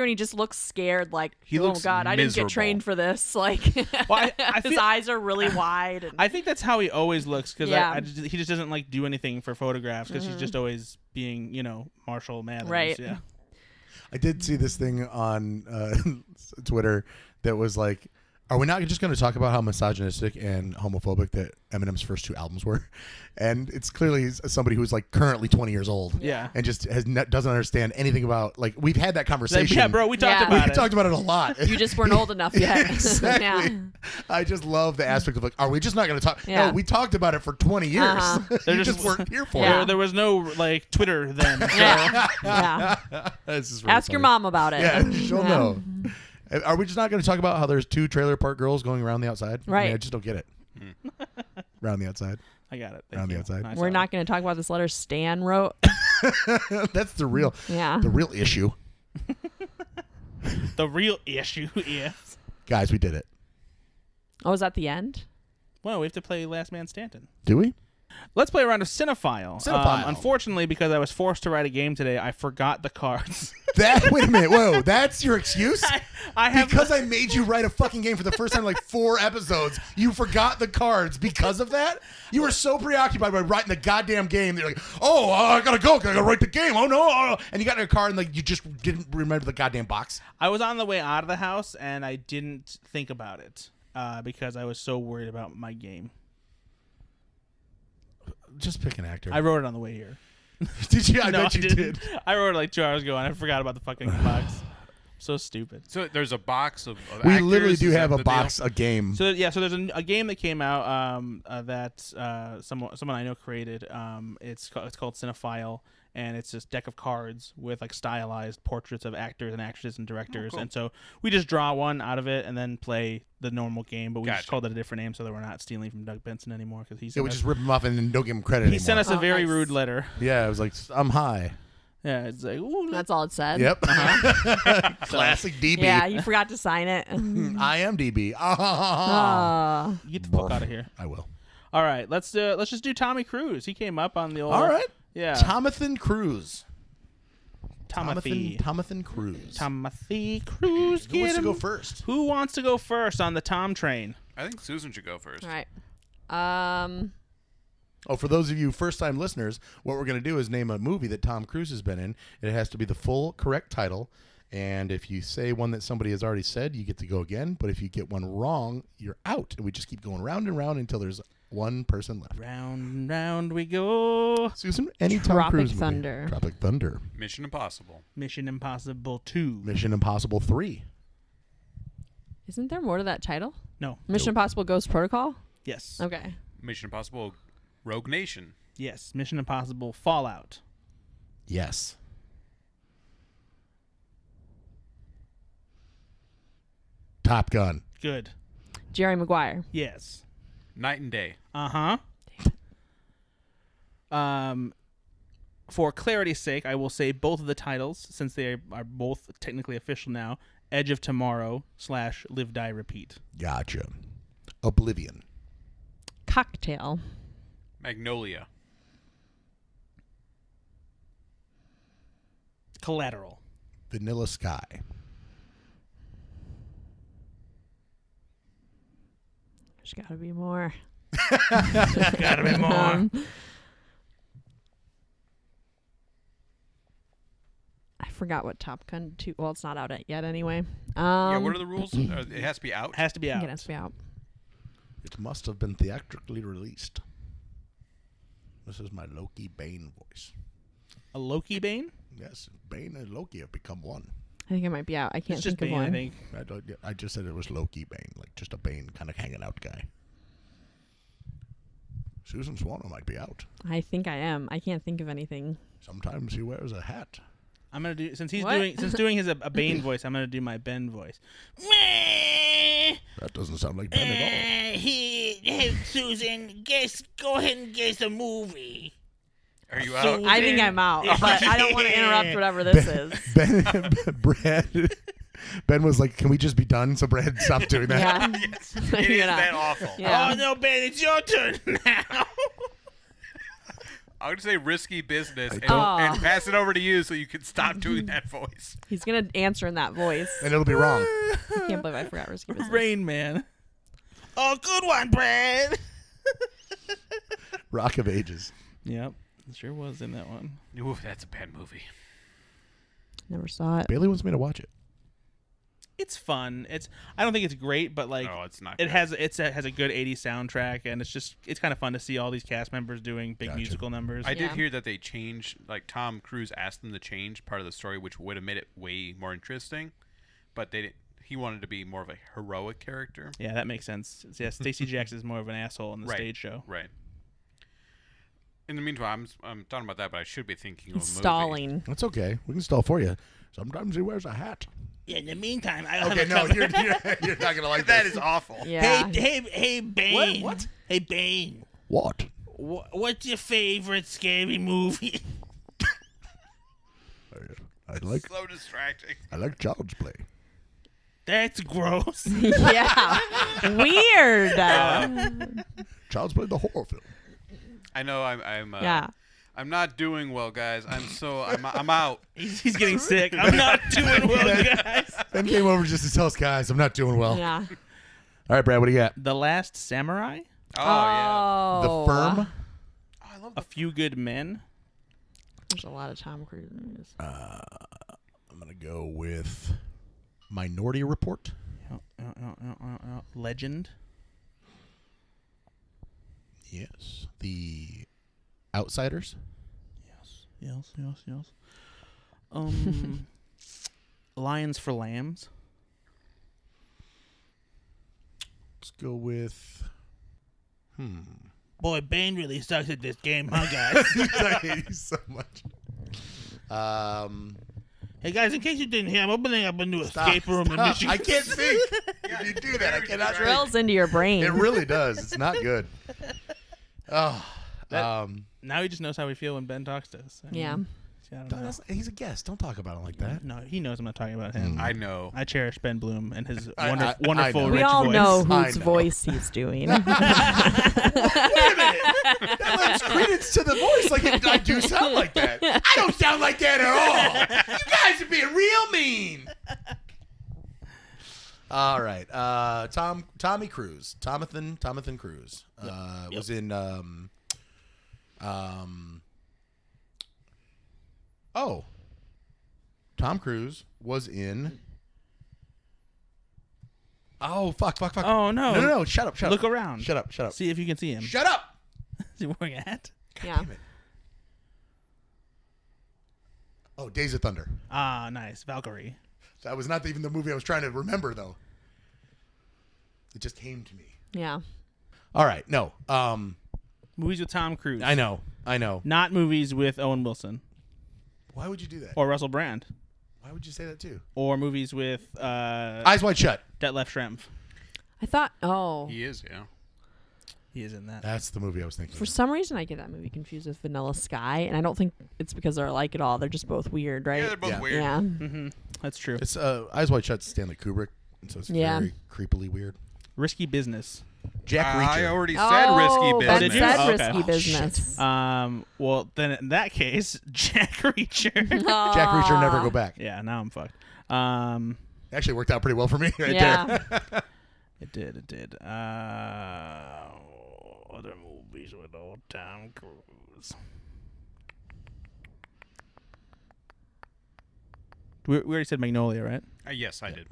and he just looks scared, like, He oh looks God, I didn't get miserable. trained for this. Like, Well, I his feel- eyes are really wide. And, I think that's how he always looks because Yeah. he just doesn't like do anything for photographs because he's just always being, Marshall Mathers. Right. Yeah. I did see this thing on Twitter that was like, are we not just going to talk about how misogynistic and homophobic that Eminem's first 2 albums were? And it's clearly somebody who's like currently 20 years old. Yeah. And just doesn't understand anything about, like, we've had that conversation. Yeah, bro, we talked Yeah. about We it. talked about it a lot. you just weren't old enough yet. Exactly. Yeah. I just love the aspect of like, are we just not going to talk? Yeah. No, we talked about it for 20 years. Uh-huh. You just weren't here for Yeah. it. There was no Twitter then. So. Yeah. This is really Ask your funny. mom about it. Yeah, she'll know. Are we just not going to talk about how there's 2 trailer park girls going around the outside? I, Right. mean, I just don't get it. Around the outside. I got it. Around Thank the you. outside. I We're saw not going to talk about this letter Stan wrote. That's the real Yeah. issue. it. The real issue is. Guys, we did it. Oh, is that the end? Well, we have to play Last Man Stanton. Do we? Let's play a round of Cinephile. Cinephile. Unfortunately, because I was forced to write a game today, I forgot the cards. Wait a minute. Whoa, that's your excuse? I have Because I made you write a fucking game for the first time in like 4 episodes, you forgot the cards because of that? You were so preoccupied by writing the goddamn game that you're like, oh, I gotta go, I gotta write the game, oh no. And you got in your car and like you just didn't remember the goddamn box. I was on the way out of the house and I didn't think about it because I was so worried about my game. Just pick an actor. I wrote it on the way here. Did you? I No, bet you didn't. did. I wrote it like 2 hours ago and I forgot about the fucking box. So stupid. So there's a box of We actors, literally do is have that a the box, deal? a game. So so there's a game that came out that someone I know created. It's called Cinephile, and it's this deck of cards with like stylized portraits of actors and actresses and directors. cool. And so we just draw one out of it and then play the normal game. But we just Gotcha. called it a different name so that we're not stealing from Doug Benson anymore because he Yeah, sent we us, just rip him off and then don't give him credit he anymore. sent us a Oh, very nice. rude letter. Yeah, I was like, I'm high. Yeah, it's like ooh, That's all it said. Yep. Classic DB. Yeah, you forgot to sign it. I am DB. get the fuck out of here. I will. All right, let's just do Tommy Cruise. He came up on the old. All right. Yeah. Tomathan Cruz. Tomothy. Tomathan Cruz. Tomothy Cruise. Who wants get to go him. first? Who wants to go first on the Tom train? I think Susan should go first. All right. Oh, for those of you first-time listeners, what we're going to do is name a movie that Tom Cruise has been in. It has to be the full correct title. And if you say one that somebody has already said, you get to go again. But if you get one wrong, you're out. And we just keep going round and round until there's one person left. Round and round we go. Susan, any Tom Tropic Cruise movie? Thunder. Tropic Thunder. Mission Impossible. Mission Impossible 2. Mission Impossible 3. Isn't there more to that title? No. Mission Impossible Ghost Protocol? Yes. Okay. Mission Impossible Rogue Nation. Yes. Mission Impossible Fallout. Yes. Top Gun. Good. Jerry Maguire. Yes. Night and Day. Uh-huh. For clarity's sake, I will say both of the titles, since they are both technically official now. Edge of Tomorrow / Live, Die, Repeat. Gotcha. Oblivion. Cocktail. Magnolia. Collateral. Vanilla Sky. There's got to be more. Gotta be more. I forgot what Top Gun 2. Well, it's not out yet anyway. Yeah, what are the rules? It has to be out. Has to be I out. think it has to be out. It must have been theatrically released. This is my Loki Bane voice. A Loki Bane? Yes, Bane and Loki have become one. I think it might be out. I can't It's just think Bane, of one. I think. I just said it was Loki Bane, like just a Bane kind of hanging out guy. Susan Swarner might be out. I think I am. I can't think of anything. Sometimes he wears a hat. I'm gonna do since What? doing his a Bane voice. I'm gonna do my Ben voice. That doesn't sound like Ben at all. Hey, Susan, go ahead and guess a movie. Are you out? I think I'm out, but I don't want to interrupt whatever this is. Ben was like, "Can we just be done?" So Brad stopped doing that. Yeah. Yes, it is that awful. Yeah. Oh, no, Ben, it's your turn now. I would say risky business and pass it over to you so you can stop doing that voice. He's going to answer in that voice. And it'll be wrong. I can't believe I forgot Risky Business. Rain Man. Oh, good one, Brad. Rock of Ages. Yep, it sure was in that one. Ooh, that's a bad movie. Never saw it. Bailey wants me to watch it. It's fun. I don't think it's great, but like No, it's not it good. has a good 80s soundtrack, and it's kind of fun to see all these cast members doing big musical numbers. I did Yeah. hear that they changed, like Tom Cruise asked them to change part of the story, which would have made it way more interesting, but they didn't. He wanted to be more of a heroic character. Yeah, that makes sense. Yeah, Stacey Jackson is more of an asshole in the Right. stage show. Right. In the meantime, I'm talking about that, but I should be thinking of a He's movie. stalling. That's okay. We can stall for you. Sometimes he wears a hat. Yeah, in the meantime, I'll Okay, have a no, couple. you're not gonna like That this. is awful. Yeah. Hey, Bane. What? Hey, Bane. What? What's your favorite scary movie? I like So distracting. Child's Play. That's gross. Yeah. Weird. Child's Play, the horror film. I know I'm Yeah. I'm not doing well, guys. I'm out. He's getting sick. I'm not doing well, guys. Ben came over just to tell us, guys, I'm not doing well. Yeah. All right, Brad, what do you got? The Last Samurai, Oh, yeah. The Firm. Oh, I love A Few Good Men. There's a lot of Tom Cruise movies. I'm gonna go with Minority Report. Legend. Yes. The Outsiders. Yes. Lions for Lambs. Let's go with. Boy, Bane really sucks at this game, huh, guys? I hate you so much. Hey, guys, in case you didn't hear, I'm opening up a new escape room in Michigan. I can't think. If you do that, I cannot think. Drills into your brain. It really does. It's not good. Oh. Now he just knows how we feel when Ben talks to us. I Yeah. mean, I don't know. He's a guest. Don't talk about him like that. No, he knows I'm not talking about him. I know. I cherish Ben Bloom and his I wonderful know. We rich all voice. know I whose know. voice he's doing. Wait a minute. That lends credence to the voice. Like, I do sound like that. I don't sound like that at all. You guys are being real mean. All right. Tommy Cruise. Tomothan Cruise. Was in Tom Cruise was in. Oh, fuck. Oh, no. No. Shut up. Look around. Shut up. See if you can see him. Shut up. Is he wearing a hat? Yeah. Damn it. Oh, Days of Thunder. Ah, nice. Valkyrie. That was not even the movie I was trying to remember, though. It just came to me. Yeah. All right. No. Movies with Tom Cruise. I know. Not movies with Owen Wilson Why would you do that? or Russell Brand. Why would you say that, too? Or movies with Eyes Wide Shut. Detlef Schrempf. I thought, He is, yeah. He is in that. That's the movie I was thinking for of. some reason I get that movie confused with Vanilla Sky, and I don't think it's because they're alike at all. They're just both weird, right? Yeah, they're both Yeah. weird. Yeah. Mm-hmm. That's true. It's Eyes Wide Shut, Stanley Kubrick. And so it's Yeah. very creepily weird. Risky Business. Jack I Reacher. already said risky Ben business. did you? said Oh, okay. Risky Oh, Business. Well, then in that case, Jack Reacher. Jack Reacher, Never Go Back. Yeah, now I'm fucked. Actually worked out pretty well for me right Yeah. there. It did. Other movies with old Tom Cruise. We already said Magnolia, right? Yes, I did.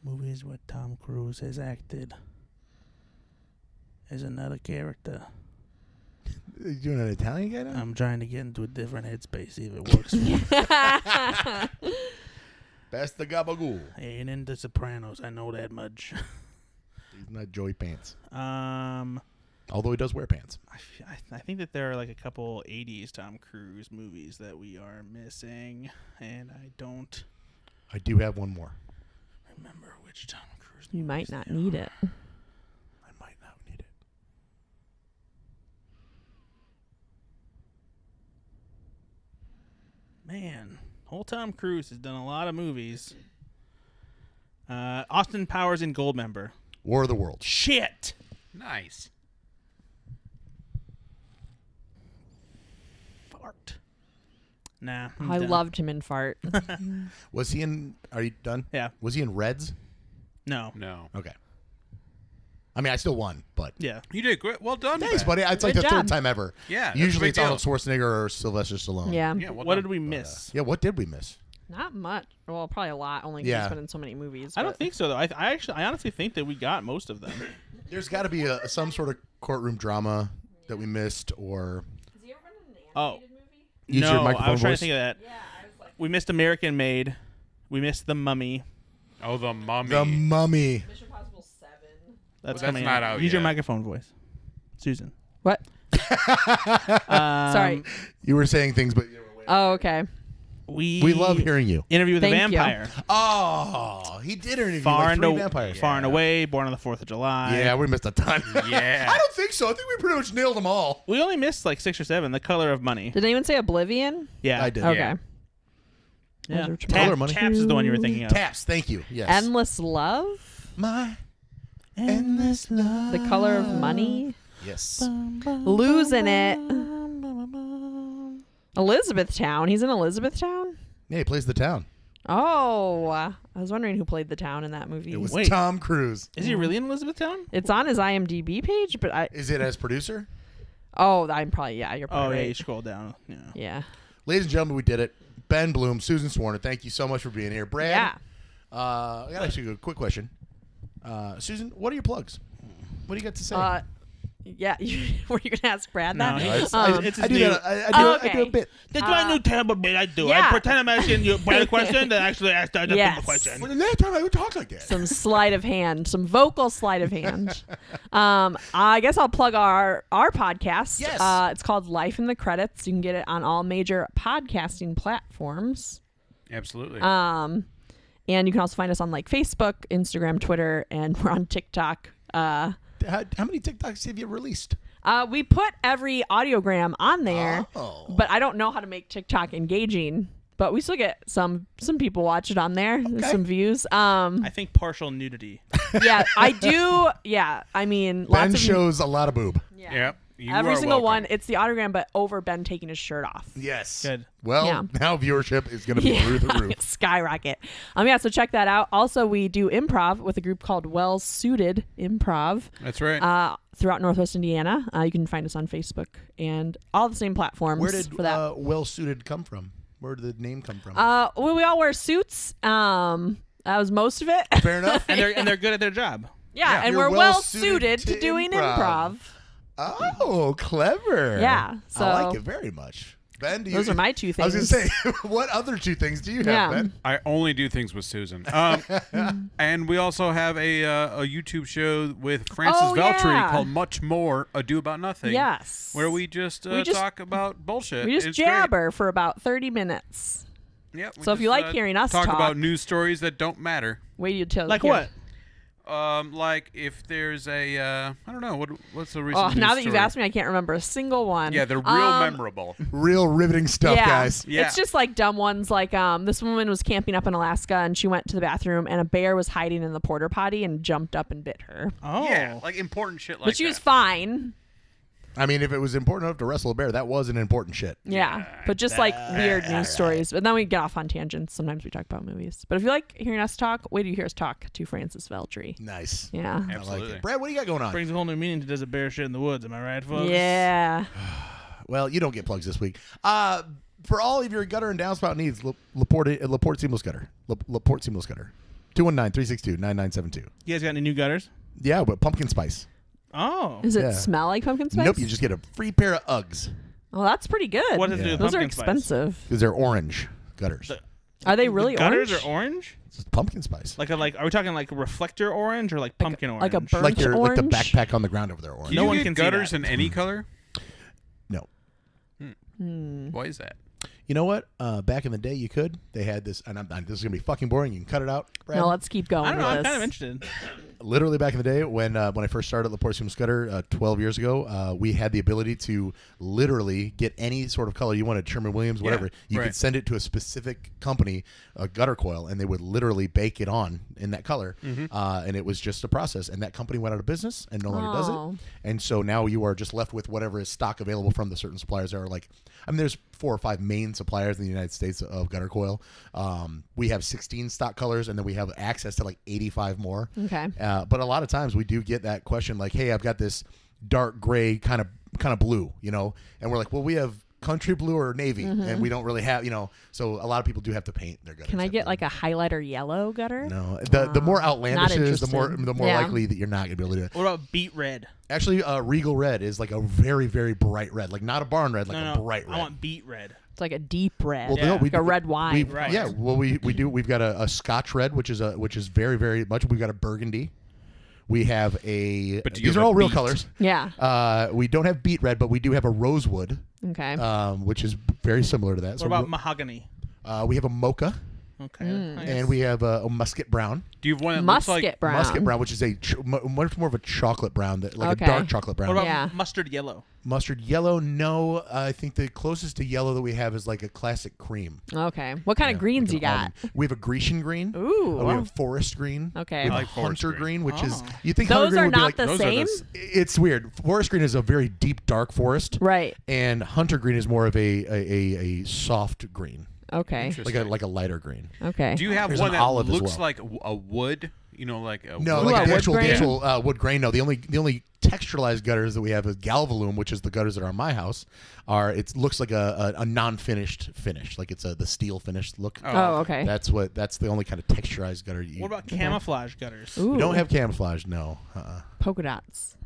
Movies where Tom Cruise has acted as another character. You doing an Italian guy now? I'm trying to get into a different headspace, see if it works for me. Best the gabagool. I ain't into Sopranos, I know that much. He's not Joey Pants. Although he does wear pants. I think that there are like a couple 80s Tom Cruise movies that we are missing, and I don't do have one more. remember which Tom Cruise. You might not need it. I might not need it. Man, whole Tom Cruise has done a lot of movies. Austin Powers in Goldmember. War of the Worlds. Shit. Nice. Fart. Nah. I'm I done. loved him in Fart. Was he in? Are you done? Yeah. Was he in Reds? No. No. Okay. I mean, I still won, but Yeah. You did great. Well done. thanks, Ben. buddy. It's like Good the job. third time ever. Yeah. that's a Usually big it's deal. Arnold Schwarzenegger or Sylvester Stallone. Yeah. Yeah. Well What done. did we miss? Yeah. What did we miss? Not much. Well, probably a lot. Only 'cause Yeah. he's been in so many movies. I don't but- think so though. I honestly think that we got most of them. There's got to be some sort of courtroom drama that we missed, or Oh. Use no, your I microphone was trying voice. to think of that. We missed American Made. We missed The Mummy. Oh, the Mummy. The Mummy. Mission Impossible 7. That's Well, coming that's not out Use your yet. microphone voice, Susan. What? Sorry. You were saying things, but you were waiting. Oh, okay. We love hearing you. Interview with a Thank you. Vampire. Oh, he did interview Far like and, three vampires. Far and Away. Born on the 4th of July. Yeah, we missed a ton. Yeah. I don't think so. I think we pretty much nailed them all. We only missed like 6 or 7. The Color of Money. Did anyone say Oblivion? Yeah. I did. Okay. Yeah. Yeah. Those are Color of Money. Taps is the one you were thinking of. Taps. Thank you. Yes. Endless Love? My endless love. The Color of Money? Yes. Losing it. Elizabethtown. He's in Elizabethtown? Yeah, he plays the town. Oh, I was wondering who played the town in that movie. It was Wait. Tom Cruise. Is he really in Elizabethtown? It's on his IMDb page, but I. Is it as producer? Oh, I'm probably you're Oh, probably yeah. right. You scroll down. Yeah. Yeah. Ladies and gentlemen, we did it. Ben Blohm, Susan Swarner, thank you so much for being here. Brad, Yeah. I got to ask you a quick question. Susan, what are your plugs? What do you got to say? Yeah. Were you gonna ask Brad that? No, It's I do new. that. I do Okay. a bit. That's my new terrible bit I do. yeah. I pretend I'm asking you a question, then actually ask the other Yes. people a question. Well, the last time I would talk like that. Some sleight of hand, some vocal sleight of hand. I guess I'll plug our podcast. Yes. It's called Life in the Credits. You can get it on all major podcasting platforms. Absolutely. And you can also find us on like Facebook, Instagram, Twitter, and we're on TikTok. How many TikToks have you released? We put every audiogram on there, Oh. but I don't know how to make TikTok engaging. But we still get some people watch it on there. There's some views. I think partial nudity. Yeah, I do. Yeah, I mean, Ben lots of shows a lot of boob. Yeah. Yep. You Every are single welcome. one, it's the audiogram, but over Ben taking his shirt off. Yes. Good. Well, Yeah. now viewership is going to be through the roof. Skyrocket. Yeah, so check that out. Also, we do improv with a group called Well Suited Improv That's right. throughout Northwest Indiana. You can find us on Facebook and all the same platforms Where did for that. Well Suited come from? Where did the name come from? Well, we all wear suits. That was most of it. Fair enough. And they're good at their job. Yeah, and You're we're well well suited suited to to doing improv. improv. Oh, clever. Yeah, so- I like it very much. Ben, do you, Those are my two I was going to things. say, what other two things do you have, Yeah. Ben? I only do things with Susan. And we also have a YouTube show with Francis Oh, Veltri yeah. called Much More Ado About Nothing. Yes. Where we just talk about bullshit. We just It's great. jabber for about 30 minutes. Yep, we So if you just, like hearing us talk talk- about news stories that don't matter. Wait till Like hear- what? Like if there's a I don't know what's the recent Oh, news now that you've story? asked me, I can't remember a single one. Yeah, they're real memorable. Real riveting stuff, yeah. guys. Yeah. It's just like dumb ones. Like this woman was camping up in Alaska and she went to the bathroom and a bear was hiding in the porta potty and jumped up and bit her. Oh. Yeah, like important shit like But she that. was fine. I mean, if it was important enough to wrestle a bear, that was an important shit. Yeah. But just like weird news stories. But then we get off on tangents. Sometimes we talk about movies. But if you like hearing us talk, wait till you hear us talk to Francis Veltri. Nice. Yeah. I like Absolutely. it. Brad, what do you got going on? Brings a whole new meaning to does a bear shit in the woods. Am I right, folks? Yeah. Well, you don't get plugs this week. For all of your gutter and downspout needs, Laporte Seamless Gutter. Laporte Seamless Gutter. 219-362-9972. You guys got any new gutters? Yeah, but pumpkin spice. Oh. Does it Yeah. smell like pumpkin spice? Nope, you just get a free pair of Uggs Oh, that's pretty good. What does it do with Those are pumpkin spice? expensive. because they're orange gutters. Are they really gutters orange? are orange? It's pumpkin spice. Are we talking like a reflector orange or like pumpkin orange? like a burnt Like your orange? like the backpack on the ground over there orange. Can No you one get can see gutters that. in any color? No. Why is that? You know what? Back in the day, you could. They had this, and this is gonna be fucking boring. You can cut it out. Brad. No, let's keep going I don't know. with I'm this. kind of interested. Literally back in the day when I first started Licorice Pizza Scudder 12 years ago, we had the ability to literally get any sort of color you wanted, Sherman-Williams, whatever. You right. could send it to a specific company, a gutter coil, and they would literally bake it on in that color. And it was just a process. And that company went out of business and no longer does Oh. it. And so now you are just left with whatever is stock available from the certain suppliers. There are there's 4 or 5 main suppliers in the United States of gutter coil. We have 16 stock colors, and then we have access to like 85 more. Okay. But a lot of times we do get that question like, hey, I've got this dark gray kind of blue, and we're like, well, we have country blue or navy, and we don't really have, so a lot of people do have to paint their gutters. Can I get like a highlighter yellow gutter? No, the more outlandish it is, the more interested. likely that you're not gonna be able to do it. What about beet red? Actually, Regal red is like a very, very bright red, like not a barn red, like a bright red. I want beet red. It's like a deep red, Well, no, like a red wine. Right. Yeah, well, we do. We've got a Scotch red, which is very, very much. We've got a burgundy. We have a. But do you these have are a all real beet? colors. Yeah. We don't have beet red, but we do have a rosewood, Okay. which is very similar to that. What about mahogany? we have a mocha, Okay. and we have a musket brown. Do you have one that looks Musket like brown. Musket brown, which is much more of a chocolate brown, like Okay. a dark chocolate brown. What about Yeah. mustard yellow? Mustard yellow? No, I think the closest to yellow that we have is like a classic cream. Okay. What kind of greens you got? We have a Grecian green. Ooh. We have forest green. Okay. We have I a like forest hunter green. green, which is Oh. you think Those hunter green are would be not like the those are same. it's weird. Forest green is a very deep dark forest, Right. and hunter green is more of a soft green, Okay. like a lighter green. Okay. Do you have There's one an that olive as looks well. like a wood? Like a No, wood? like Ooh, the a actual, wood grain? wood grain. No, the only texturalized gutters that we have is Galvalume, which is the gutters that are in my house. It looks like a non-finished finish, like it's the steel finished look. Oh, okay. That's the only kind of texturized gutter you. What about camouflage gutters? Ooh. We don't have camouflage. No, polka dots.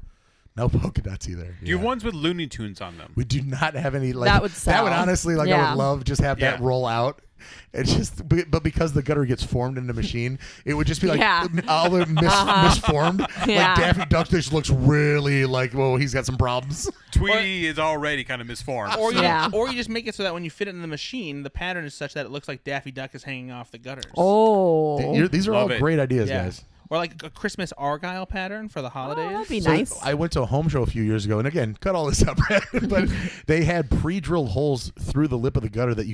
no polka dots either. Do you have ones with Looney Tunes on them? We do not have any. Like That would sell. honestly, I Yeah. would love just have that Yeah. roll out. It's just, but because the gutter gets formed in the machine, it would just be like Yeah. all the misformed. Yeah. Like Daffy Duck just looks really like, whoa, he's got some problems. Tweety is already kind of misformed. Or you, Yeah. or you just make it so that when you fit it in the machine, the pattern is such that it looks like Daffy Duck is hanging off the gutters. Oh. These are Love all it. great ideas, yeah. guys. Or like a Christmas Argyle pattern for the holidays. that'd be So nice. I went to a home show a few years ago, and again, cut all this up, but they had pre-drilled holes through the lip of the gutter that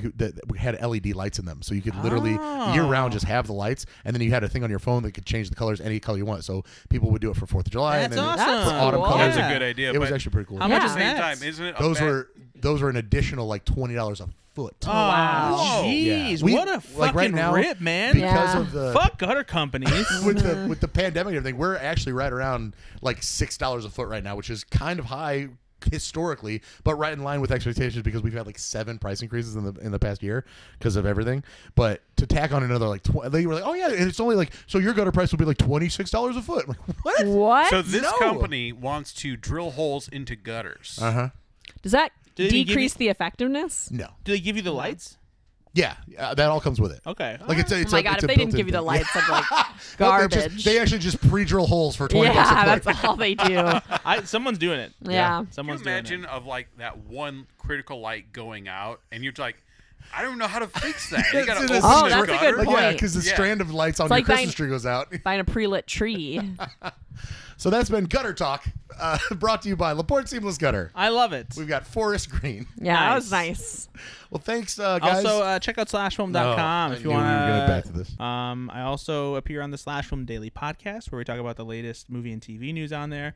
had LED lights in them, so you could literally year-round just have the lights, and then you had a thing on your phone that could change the colors any color you want. So people would do it for 4th of July, That's and then awesome. for autumn Cool. colors. That's a good idea. It was but actually pretty cool. How Yeah. much at is the same that? time, isn't it? Those were an additional like $20 a foot. Oh, Wow. jeez. We- What a fucking right now, rip, man. because Yeah. of the Fuck gutter companies. with the pandemic and everything, we're actually right around like $6 a foot right now, which is kind of high historically, but right in line with expectations because we've had like 7 price increases in the past year because of everything. But to tack on another like they were like, oh yeah, and it's only like, so your gutter price will be like $26 a foot. I'm like, what? What? So this No. company wants to drill holes into gutters. Does that Did they give decrease you- the effectiveness? No. Do they give you the lights? Yeah, that all comes with it. Okay. Like it's Oh my god! If they didn't give you the lights, I'd be like Well, garbage. they actually just pre-drill holes for $20 a yeah, foot. that's all they do. Someone's doing it. Yeah. Can you Someone's doing imagine it. of like that one critical light going out, and you're like, I don't know how to fix that. You gotta open Oh, the that's a gutter. good Like, point. yeah, because the Yeah. strand of lights on It's your like Christmas buying- tree goes out. Find a pre-lit tree. So that's been Gutter Talk, brought to you by LaPorte Seamless Gutter. I love it. We've got forest green. Yeah, that was Nice. nice. Well, thanks, guys. Also, check out slashfilm.com I if you knew we want were gonna get back to this. I also appear on the Slash Film Daily podcast where we talk about the latest movie and TV news on there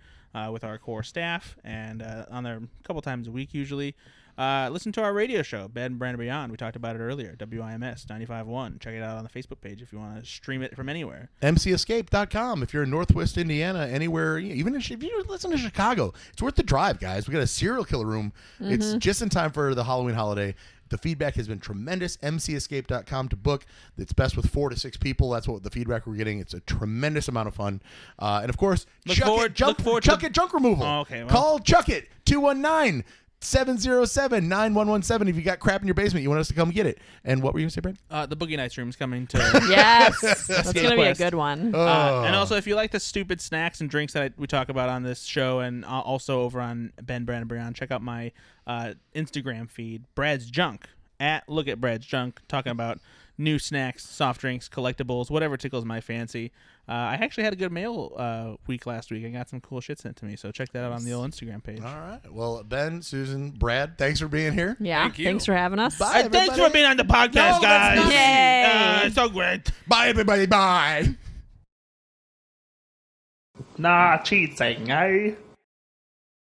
with our core staff and on there a couple times a week usually. Listen to our radio show, Bed and Brand Beyond. We talked about it earlier, WIMS 95.1. Check it out on the Facebook page if you want to stream it from anywhere. MCEscape.com. If you're in Northwest Indiana, anywhere, even if you listen to Chicago, it's worth the drive, guys. We got a serial killer room. It's just in time for the Halloween holiday. The feedback has been tremendous. MCEscape.com to book. It's best with 4 to 6 people. That's what the feedback we're getting. It's a tremendous amount of fun. And of course, Look Chuck forward It Junk to- Chuck It Junk Removal. Oh, okay, well. Call Chuck It 219 707-9117 if you got crap in your basement, you want us to come get it. And what were you going to say, Brad? The Boogie Nights room is coming to. Yes, that's Escape gonna be a Quest. good one. And also, if you like the stupid snacks and drinks that we talk about on this show, and also over on Ben, Brad, and Brian, check out my Instagram feed, Brad's Junk, at Look at Brad's Junk, talking about new snacks, soft drinks, collectibles, whatever tickles my fancy. I actually had a good mail week last week. I got some cool shit sent to me, so check that out on the old Instagram page. All right. Well, Ben, Susan, Brad, thanks for being here. Yeah, Thank you. thanks for having us. Bye, everybody. Thanks for being on the podcast, No, that's guys. not- Yay. It's so great. Bye, everybody. Bye. Nah, cheating, eh?